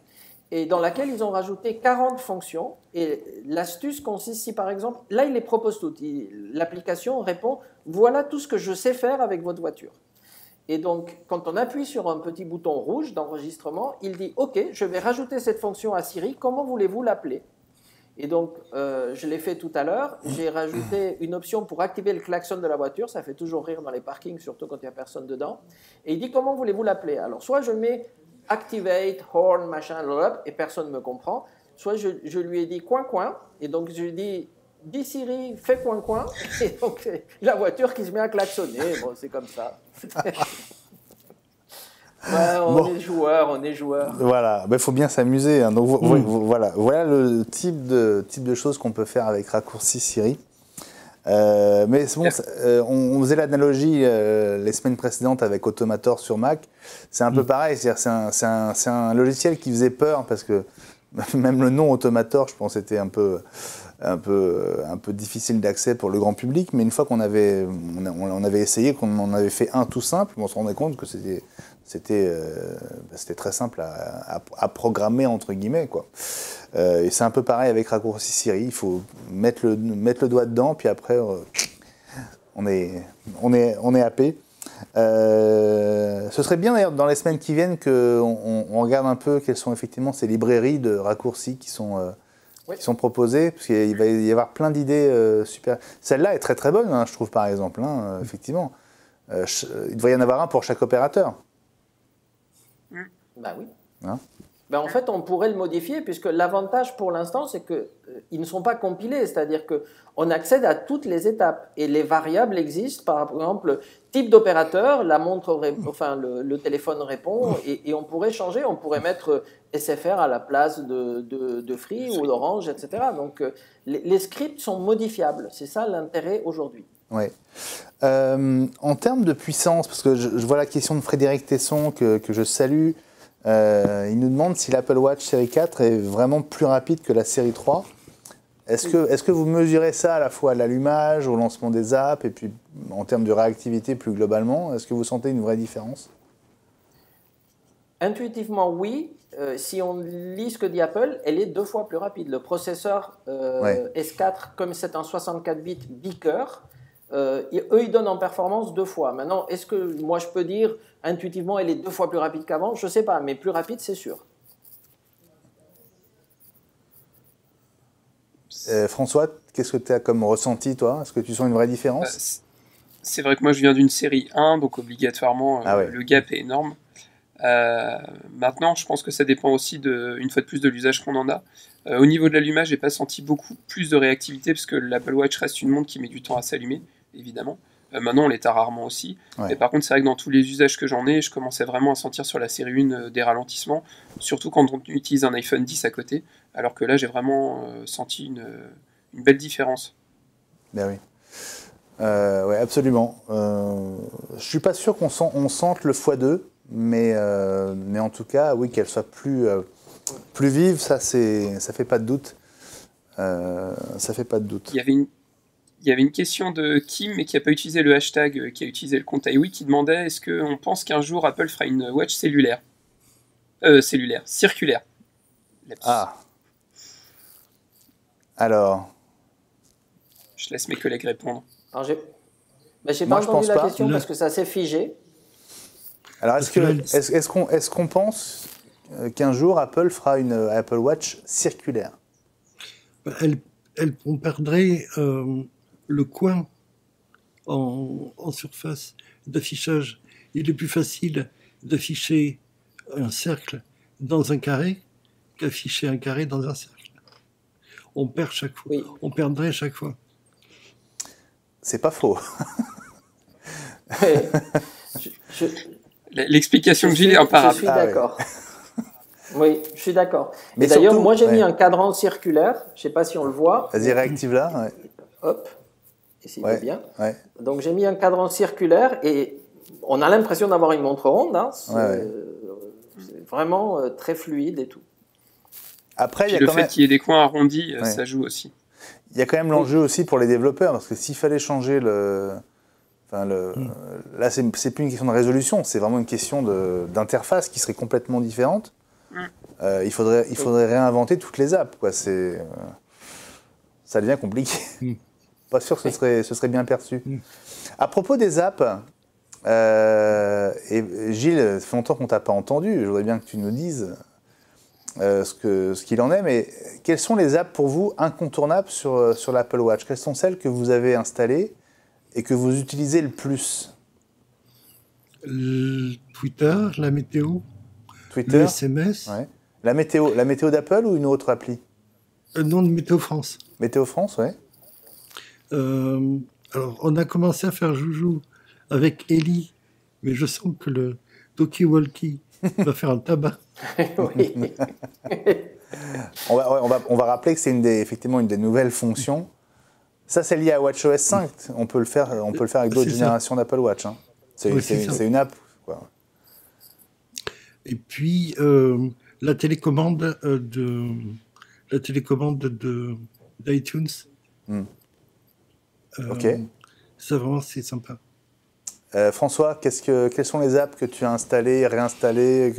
Speaker 2: et dans laquelle ils ont rajouté 40 fonctions. Et l'astuce consiste, si par exemple, là, il les propose toutes. L'application répond, voilà tout ce que je sais faire avec votre voiture. Et donc, quand on appuie sur un petit bouton rouge d'enregistrement, il dit « Ok, je vais rajouter cette fonction à Siri, comment voulez-vous l'appeler ?» Et donc, je l'ai fait tout à l'heure, j'ai rajouté une option pour activer le klaxon de la voiture, ça fait toujours rire dans les parkings, surtout quand il n'y a personne dedans. Et il dit « Comment voulez-vous l'appeler ?» Alors, soit je mets « Activate, horn, machin, blablabla » et personne ne me comprend, soit je lui ai dit « Coin, coin » et donc je lui ai dit « Dis Siri, fais coin, coin » et donc la voiture qui se met à klaxonner, bon, c'est comme ça. Ouais, on est joueur.
Speaker 1: Voilà, il faut bien s'amuser. Hein. Donc voilà le type de choses qu'on peut faire avec raccourci Siri. Mais bon, on faisait l'analogie les semaines précédentes avec Automator sur Mac. C'est un peu pareil, c'est un logiciel qui faisait peur parce que même le nom Automator, je pense, était un peu difficile d'accès pour le grand public. Mais une fois on avait essayé, qu'on en avait fait un tout simple, on se rendait compte que c'était très simple à programmer entre guillemets, quoi. Et c'est un peu pareil avec raccourci Siri. Il faut mettre le doigt dedans, puis après on est happé. Ce serait bien d'ailleurs dans les semaines qui viennent qu'on regarde un peu quelles sont effectivement ces librairies de raccourcis qui sont proposées, parce qu'il va y avoir plein d'idées super. Celle-là est très très bonne, hein, je trouve, par exemple, hein, effectivement. Il devrait y en avoir un pour chaque opérateur.
Speaker 2: Bah oui.
Speaker 1: Hein?
Speaker 2: Ben en fait, on pourrait le modifier, puisque l'avantage pour l'instant, c'est qu'ils ne sont pas compilés, c'est-à-dire qu'on accède à toutes les étapes. Et les variables existent, par exemple, type d'opérateur, la montre, le téléphone répond, et on pourrait changer, on pourrait mettre SFR à la place de Free ou d'Orange, etc. Donc, les scripts sont modifiables, c'est ça l'intérêt aujourd'hui.
Speaker 1: Oui. En termes de puissance, parce que je vois la question de Frédéric Tesson que je salue. Il nous demande si l'Apple Watch série 4 est vraiment plus rapide que la série 3. Est-ce que vous mesurez ça à la fois à l'allumage, au lancement des apps, et puis en termes de réactivité plus globalement? Est-ce que vous sentez une vraie différence?
Speaker 2: Intuitivement, oui. si on lit ce que dit Apple, elle est 2 fois plus rapide. Le processeur S4, comme c'est un 64 bits bi-cœur, eux, ils donnent en performance 2 fois. Maintenant, est-ce que moi, je peux dire intuitivement, elle est 2 fois plus rapide qu'avant? Je ne sais pas, mais plus rapide, c'est sûr.
Speaker 1: François, qu'est-ce que tu as comme ressenti, toi? Est-ce que tu sens une vraie différence?
Speaker 3: C'est vrai que moi, je viens d'une série 1, donc obligatoirement, le gap est énorme. Maintenant, je pense que ça dépend aussi, une fois de plus, de l'usage qu'on en a. Au niveau de l'allumage, j'ai pas senti beaucoup plus de réactivité, parce que l'Apple Watch reste une montre qui met du temps à s'allumer, évidemment. Maintenant, on l'éteint rarement aussi.
Speaker 1: Ouais.
Speaker 3: Mais par contre, c'est vrai que dans tous les usages que j'en ai, je commençais vraiment à sentir sur la série 1 des ralentissements, surtout quand on utilise un iPhone 10 à côté, alors que là, j'ai vraiment senti une belle différence.
Speaker 1: Ben oui. Ouais, absolument. Je suis pas sûr qu'on sente le x2, mais en tout cas, oui, qu'elle soit plus vive, ça fait pas de doute. Ça fait pas de doute.
Speaker 3: Il y avait une question de Kim, mais qui n'a pas utilisé le hashtag, qui a utilisé le compte iWeek, qui demandait: est-ce qu'on pense qu'un jour Apple fera une watch circulaire.
Speaker 1: Ah. Alors.
Speaker 3: Je laisse mes collègues répondre.
Speaker 2: Alors, j'ai pas entendu la question parce que ça s'est figé.
Speaker 1: Alors, est-ce qu'on pense qu'un jour Apple fera une Apple Watch circulaire?
Speaker 4: On perdrait le coin en surface d'affichage. Il est plus facile d'afficher un cercle dans un carré qu'afficher un carré dans un cercle. On perd chaque fois. Oui. On perdrait chaque fois.
Speaker 1: C'est pas faux.
Speaker 3: L'explication de Gilles est imparable.
Speaker 2: Je suis d'accord. Oui, je suis d'accord. Mais d'ailleurs, surtout, moi, j'ai mis un cadran circulaire. Je ne sais pas si on le voit.
Speaker 1: Vas-y, réactive là. Ouais.
Speaker 2: Hop. Ici, c'est bien. Ouais. Donc, j'ai mis un cadran circulaire et on a l'impression d'avoir une montre ronde. Hein. C'est vraiment très fluide et tout.
Speaker 1: Après,
Speaker 3: le fait qu'il y ait des coins arrondis, ça joue aussi.
Speaker 1: Il y a quand même l'enjeu aussi pour les développeurs, parce que s'il fallait changer là, c'est plus une question de résolution, c'est vraiment une question d'interface qui serait complètement différente. Il faudrait réinventer toutes les apps, quoi. Ça devient compliqué. Pas sûr que ce serait bien perçu. À propos des apps, et Gilles, ça fait longtemps qu'on ne t'a pas entendu, je voudrais bien que tu nous dises ce qu'il en est, mais quelles sont les apps pour vous incontournables sur l'Apple Watch? Quelles sont celles que vous avez installées et que vous utilisez le plus?
Speaker 4: Twitter, la météo,
Speaker 1: Twitter,
Speaker 4: le SMS.
Speaker 1: Ouais. La météo d'Apple ou une autre appli?
Speaker 4: Non, de Météo France.
Speaker 1: Météo France, oui.
Speaker 4: Alors, on a commencé à faire joujou avec Ellie, mais je sens que le talkie-walkie va faire un tabac.
Speaker 2: Oui.
Speaker 1: on va rappeler que c'est effectivement une des nouvelles fonctions. Ça, c'est lié à WatchOS 5. On peut le faire avec d'autres générations d'Apple Watch. Hein. C'est une app, quoi.
Speaker 4: Et puis la télécommande d'iTunes.
Speaker 1: Ok.
Speaker 4: Ça vraiment, c'est sympa.
Speaker 1: François, quelles sont les apps que tu as installées, réinstallées,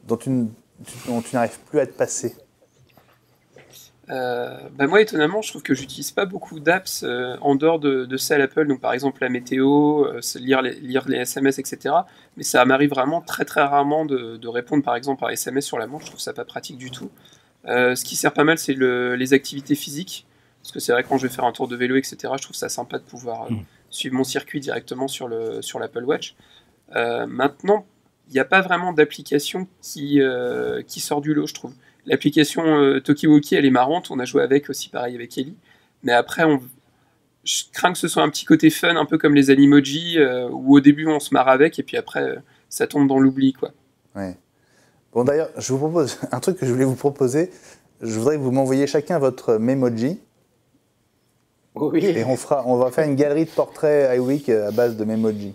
Speaker 1: dont tu n'arrives plus à te passer?
Speaker 3: Moi, étonnamment, je trouve que j'utilise pas beaucoup d'apps en dehors de celles Apple, donc par exemple la météo, lire les SMS, etc. Mais ça m'arrive vraiment très très rarement de répondre par exemple par SMS sur la montre. Je trouve ça pas pratique du tout. Ce qui sert pas mal, c'est les activités physiques, parce que c'est vrai que quand je vais faire un tour de vélo, etc., je trouve ça sympa de pouvoir suivre mon circuit directement sur l'Apple Watch. Maintenant, il n'y a pas vraiment d'application qui sort du lot, je trouve. L'application Talkie-Walkie, elle est marrante, on a joué avec aussi, pareil avec Ellie. Mais après, je crains que ce soit un petit côté fun, un peu comme les Animoji, où au début on se marre avec, et puis après, ça tombe dans l'oubli, quoi.
Speaker 1: Ouais. Bon, d'ailleurs, je vous propose un truc que je voulais vous proposer. Je voudrais que vous m'envoyiez chacun votre Memoji.
Speaker 2: Oui.
Speaker 1: Et on va faire une galerie de portraits iWeek à base de Memoji.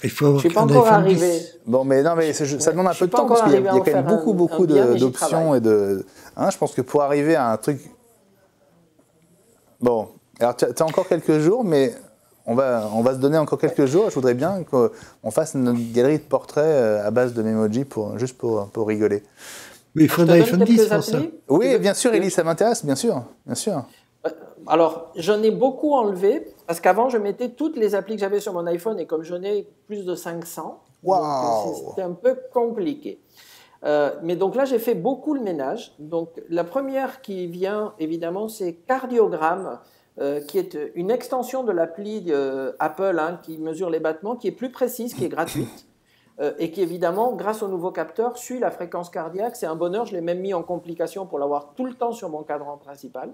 Speaker 4: Il faut avoir
Speaker 2: je suis pas encore arrivé.
Speaker 1: Bon, mais non, mais ça demande un peu de temps parce qu'il y a quand même beaucoup d'options et de. Hein, je pense que pour arriver à un truc. Bon, alors tu as encore quelques jours, mais on va se donner encore quelques jours. Je voudrais bien qu'on fasse une galerie de portraits à base de Memoji juste pour rigoler.
Speaker 4: Mais il faut un iPhone 10 pour ça.
Speaker 1: Oui, bien sûr, Élie, ça m'intéresse, bien sûr.
Speaker 2: Alors, j'en ai beaucoup enlevé, parce qu'avant, je mettais toutes les applis que j'avais sur mon iPhone, et comme j'en ai plus de 500, c'était un peu compliqué. Mais donc là, j'ai fait beaucoup le ménage. Donc, la première qui vient, évidemment, c'est Cardiogramme, qui est une extension de l'appli Apple qui mesure les battements, qui est plus précise, qui est gratuite. Et qui, évidemment, grâce au nouveau capteur, suit la fréquence cardiaque. C'est un bonheur, je l'ai même mis en complication pour l'avoir tout le temps sur mon cadran principal.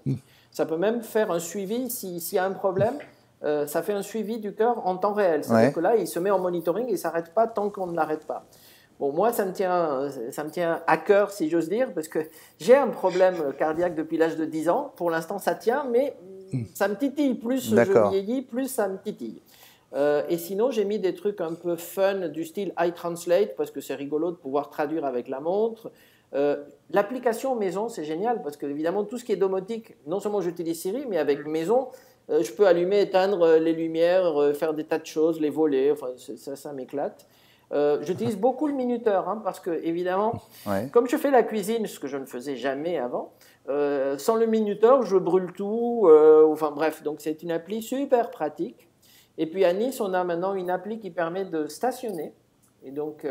Speaker 2: Ça peut même faire un suivi, s'il y a un problème, ça fait un suivi du cœur en temps réel. C'est-à-dire que là, il se met en monitoring et il ne s'arrête pas tant qu'on ne l'arrête pas. Bon, moi, ça me tient à cœur, si j'ose dire, parce que j'ai un problème cardiaque depuis l'âge de 10 ans. Pour l'instant, ça tient, mais ça me titille. Plus je vieillis, plus ça me titille. Et sinon, j'ai mis des trucs un peu fun du style iTranslate parce que c'est rigolo de pouvoir traduire avec la montre. L'application maison, c'est génial parce que évidemment tout ce qui est domotique, non seulement j'utilise Siri, mais avec maison, je peux allumer, éteindre les lumières, faire des tas de choses, les voler. Enfin, ça m'éclate. J'utilise beaucoup le minuteur parce que évidemment, comme je fais la cuisine, ce que je ne faisais jamais avant. Sans le minuteur, je brûle tout. Enfin bref, donc c'est une appli super pratique. Et puis à Nice, on a maintenant une appli qui permet de stationner. Et donc,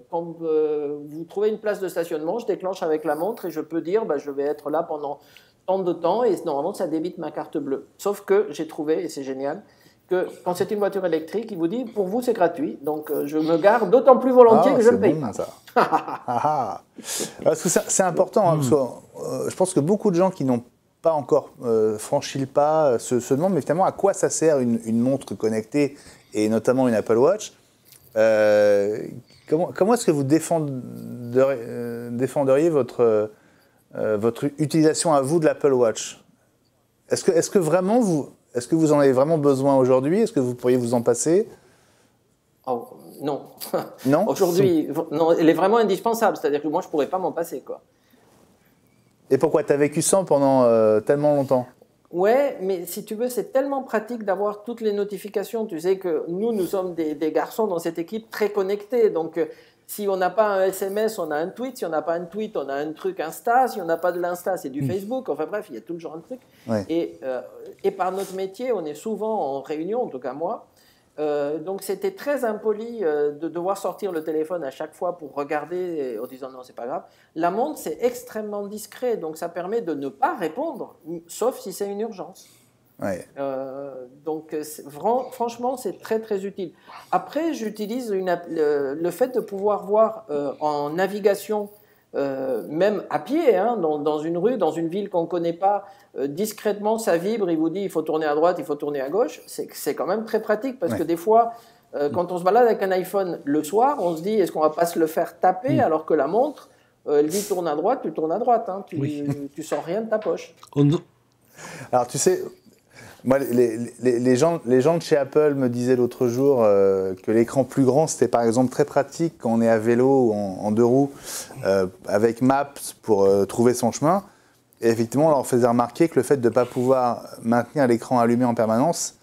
Speaker 2: quand vous trouvez une place de stationnement, je déclenche avec la montre et je peux dire je vais être là pendant tant de temps et normalement, ça débite ma carte bleue. Sauf que j'ai trouvé, et c'est génial, que quand c'est une voiture électrique, il vous dit pour vous, c'est gratuit. Donc, je me gare d'autant plus volontiers que je ne paye pas.
Speaker 1: Ça. Parce que c'est important, parce que, je pense que beaucoup de gens qui n'ont pas encore franchi le pas se demandent mais finalement à quoi ça sert une montre connectée et notamment une Apple Watch. Comment est-ce que vous défenderiez votre utilisation à vous de l'Apple Watch? Est-ce que vraiment est-ce que vous en avez vraiment besoin aujourd'hui? Est-ce que vous pourriez vous en passer?
Speaker 2: Non.
Speaker 1: Non.
Speaker 2: Aujourd'hui, non, elle est vraiment indispensable. C'est-à-dire que moi, je ne pourrais pas m'en passer, quoi.
Speaker 1: Et pourquoi tu as vécu sans pendant tellement longtemps?
Speaker 2: Ouais, mais si tu veux, c'est tellement pratique d'avoir toutes les notifications. Tu sais que nous sommes des garçons dans cette équipe très connectés. Donc, si on n'a pas un SMS, on a un tweet. Si on n'a pas un tweet, on a un truc Insta. Si on n'a pas de l'Insta, c'est du Facebook. Enfin bref, il y a toujours un truc.
Speaker 1: Ouais.
Speaker 2: Et par notre métier, on est souvent en réunion, en tout cas moi. Donc c'était très impoli de devoir sortir le téléphone à chaque fois pour regarder en disant non, c'est pas grave. La montre, c'est extrêmement discret, donc ça permet de ne pas répondre, sauf si c'est une urgence.
Speaker 1: Ouais.
Speaker 2: Donc franchement, c'est très très utile. Après, j'utilise le fait de pouvoir voir en navigation, même à pied, dans une rue, dans une ville qu'on ne connaît pas, discrètement ça vibre, il vous dit il faut tourner à droite, il faut tourner à gauche. C'est quand même très pratique parce que des fois, quand on se balade avec un iPhone le soir, on se dit est-ce qu'on ne va pas se le faire taper alors que la montre, elle dit tourne à droite, tu tournes à droite, tu sors rien de ta poche.
Speaker 1: Alors tu sais, moi les gens de chez Apple me disaient l'autre jour que l'écran plus grand c'était par exemple très pratique quand on est à vélo ou en deux roues avec Maps pour trouver son chemin. Et effectivement, on leur faisait remarquer que le fait de ne pas pouvoir maintenir l'écran allumé en permanence,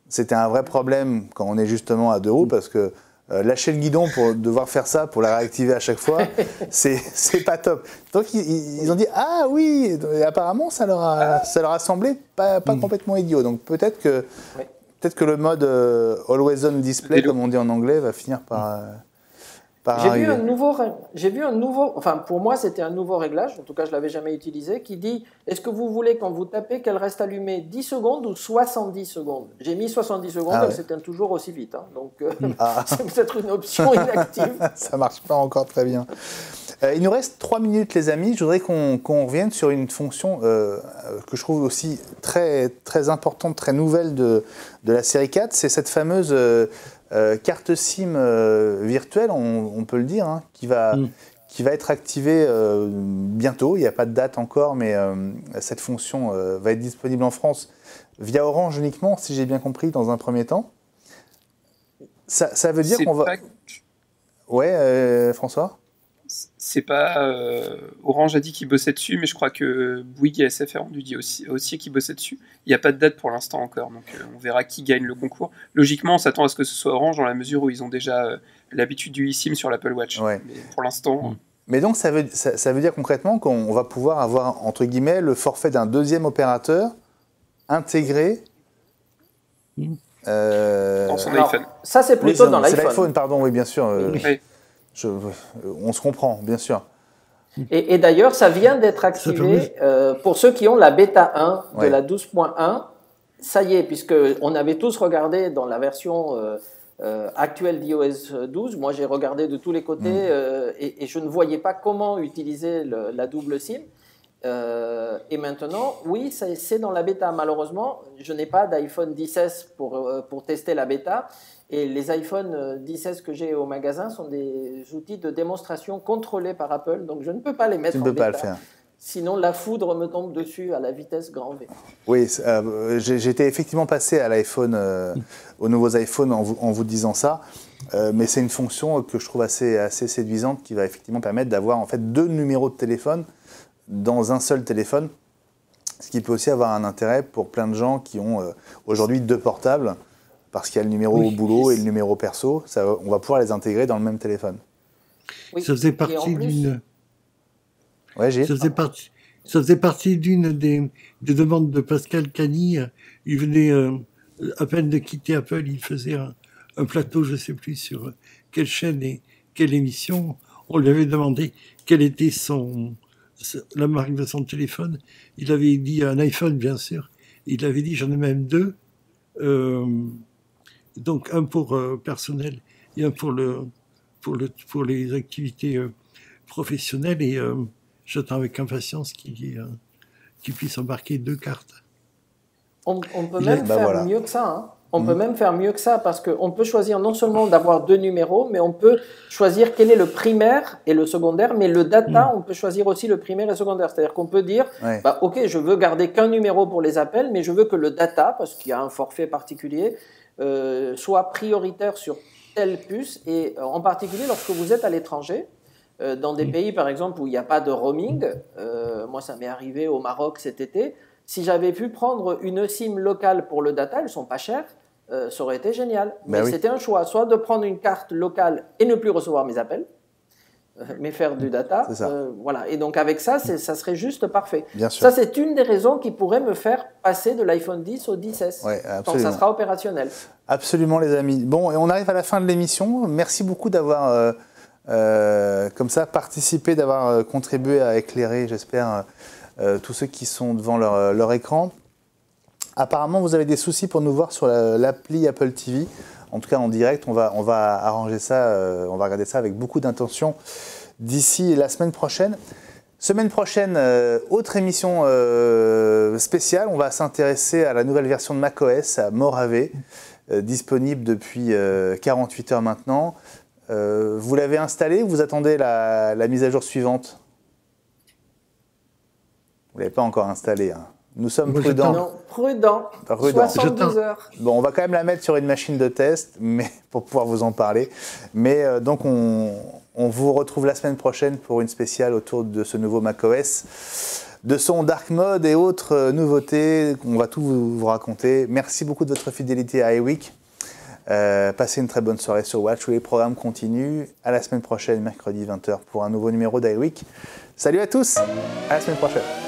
Speaker 1: c'était un vrai problème quand on est justement à deux roues, parce que lâcher le guidon pour devoir faire ça, pour la réactiver à chaque fois, c'est pas top. Donc ils ont dit « Ah oui !» Et apparemment, ça leur a semblé pas complètement idiot. Donc peut-être que le mode Always On Display, comme on dit en anglais, va finir par
Speaker 2: J'ai vu un nouveau, enfin pour moi c'était un nouveau réglage, en tout cas je ne l'avais jamais utilisé, qui dit est-ce que vous voulez quand vous tapez qu'elle reste allumée 10 secondes ou 70 secondes? J'ai mis 70 secondes, elle s'éteint toujours aussi vite, donc c'est peut-être une option inactive.
Speaker 1: Ça ne marche pas encore très bien. Il nous reste 3 minutes les amis, je voudrais qu'on revienne sur une fonction que je trouve aussi très, très importante, très nouvelle de la série 4, c'est cette fameuse carte SIM virtuelle, on peut le dire, qui va être activée bientôt. Il n'y a pas de date encore, mais cette fonction va être disponible en France via Orange uniquement, si j'ai bien compris, dans un premier temps. Ça veut dire qu'on va... Ouais, François ?
Speaker 3: C'est pas... Orange a dit qu'il bossait dessus, mais je crois que Bouygues et SFR ont dit aussi qu'ils bossaient dessus. Il n'y a pas de date pour l'instant encore, donc on verra qui gagne le concours. Logiquement, on s'attend à ce que ce soit Orange dans la mesure où ils ont déjà l'habitude du eSIM sur l'Apple Watch. Ouais. Mais pour l'instant,
Speaker 1: Mais donc, ça veut dire concrètement qu'on va pouvoir avoir, entre guillemets, le forfait d'un deuxième opérateur intégré
Speaker 3: dans son iPhone.
Speaker 2: Ça, c'est plutôt dans l'iPhone.
Speaker 1: C'est l'iPhone, pardon, oui, bien sûr.
Speaker 3: Oui.
Speaker 1: On se comprend, bien sûr.
Speaker 2: Et d'ailleurs, ça vient d'être activé pour ceux qui ont la bêta 1 de la 12.1. Ça y est, puisqu'on avait tous regardé dans la version actuelle d'iOS 12. Moi, j'ai regardé de tous les côtés et je ne voyais pas comment utiliser la double SIM. Et maintenant, oui, c'est dans la bêta. Malheureusement, je n'ai pas d'iPhone 10S pour tester la bêta. Et les iPhone 10S que j'ai au magasin sont des outils de démonstration contrôlés par Apple. Donc, je ne peux pas les mettre en bêta. Tu ne peux pas le faire. Sinon, la foudre me tombe dessus à la vitesse grand V.
Speaker 1: Oui, j'étais effectivement passé à l'iPhone, aux nouveaux iPhones en vous disant ça. Mais c'est une fonction que je trouve assez séduisante qui va effectivement permettre d'avoir en fait 2 numéros de téléphone dans un seul téléphone. Ce qui peut aussi avoir un intérêt pour plein de gens qui ont aujourd'hui 2 portables. Parce qu'il y a le numéro au boulot et le numéro perso. On va pouvoir les intégrer dans le même téléphone.
Speaker 4: Oui. Ça faisait partie d'une...
Speaker 1: Ouais,
Speaker 4: ça faisait partie d'une des demandes de Pascal Cagny. Il venait à peine de quitter Apple, il faisait un plateau, je ne sais plus sur quelle chaîne et quelle émission. On lui avait demandé quelle était la marque de son téléphone. Il avait dit un iPhone, bien sûr. Il avait dit, j'en ai même 2. Donc un pour personnel et un pour les activités professionnelles. Et j'attends avec impatience qu'il puisse embarquer 2 cartes.
Speaker 2: On peut même faire mieux que ça. Hein. On peut même faire mieux que ça parce qu'on peut choisir non seulement d'avoir 2 numéros, mais on peut choisir quel est le primaire et le secondaire. Mais le data, on peut choisir aussi le primaire et le secondaire. C'est-à-dire qu'on peut dire, OK, je veux garder qu'un numéro pour les appels, mais je veux que le data, parce qu'il y a un forfait particulier, soit prioritaire sur telle puce. Et en particulier, lorsque vous êtes à l'étranger, dans des pays, par exemple, où il n'y a pas de roaming, moi, ça m'est arrivé au Maroc cet été, si j'avais pu prendre une SIM locale pour le data, elles ne sont pas chères, ça aurait été génial. Mais c'était un choix, soit de prendre une carte locale et ne plus recevoir mes appels, mais faire du data. Voilà. Et donc avec ça, ça serait juste parfait.
Speaker 1: Bien sûr.
Speaker 2: Ça, c'est une des raisons qui pourrait me faire passer de l'iPhone 10 au 10S, quand ça sera opérationnel.
Speaker 1: Absolument, les amis. Bon, et on arrive à la fin de l'émission. Merci beaucoup d'avoir... comme ça, participer, d'avoir contribué à éclairer, j'espère, tous ceux qui sont devant leur écran. Apparemment, vous avez des soucis pour nous voir sur l'appli Apple TV. En tout cas, en direct, on va arranger ça, on va regarder ça avec beaucoup d'intention d'ici la semaine prochaine. Semaine prochaine, autre émission spéciale. On va s'intéresser à la nouvelle version de macOS, à Mojave, disponible depuis 48 heures maintenant. Vous l'avez installé ou vous attendez la mise à jour suivante? Vous ne l'avez pas encore installé. Hein. Nous sommes prudents.
Speaker 2: Non, prudent. 72 heures.
Speaker 1: Bon, on va quand même la mettre sur une machine de test pour pouvoir vous en parler. Mais donc, on vous retrouve la semaine prochaine pour une spéciale autour de ce nouveau macOS, de son dark mode et autres nouveautés. On va tout vous raconter. Merci beaucoup de votre fidélité à iWeek. Passez une très bonne soirée sur Watch où les programmes continuent. À la semaine prochaine, mercredi 20h, pour un nouveau numéro d'iWeek. Salut à tous, à la semaine prochaine.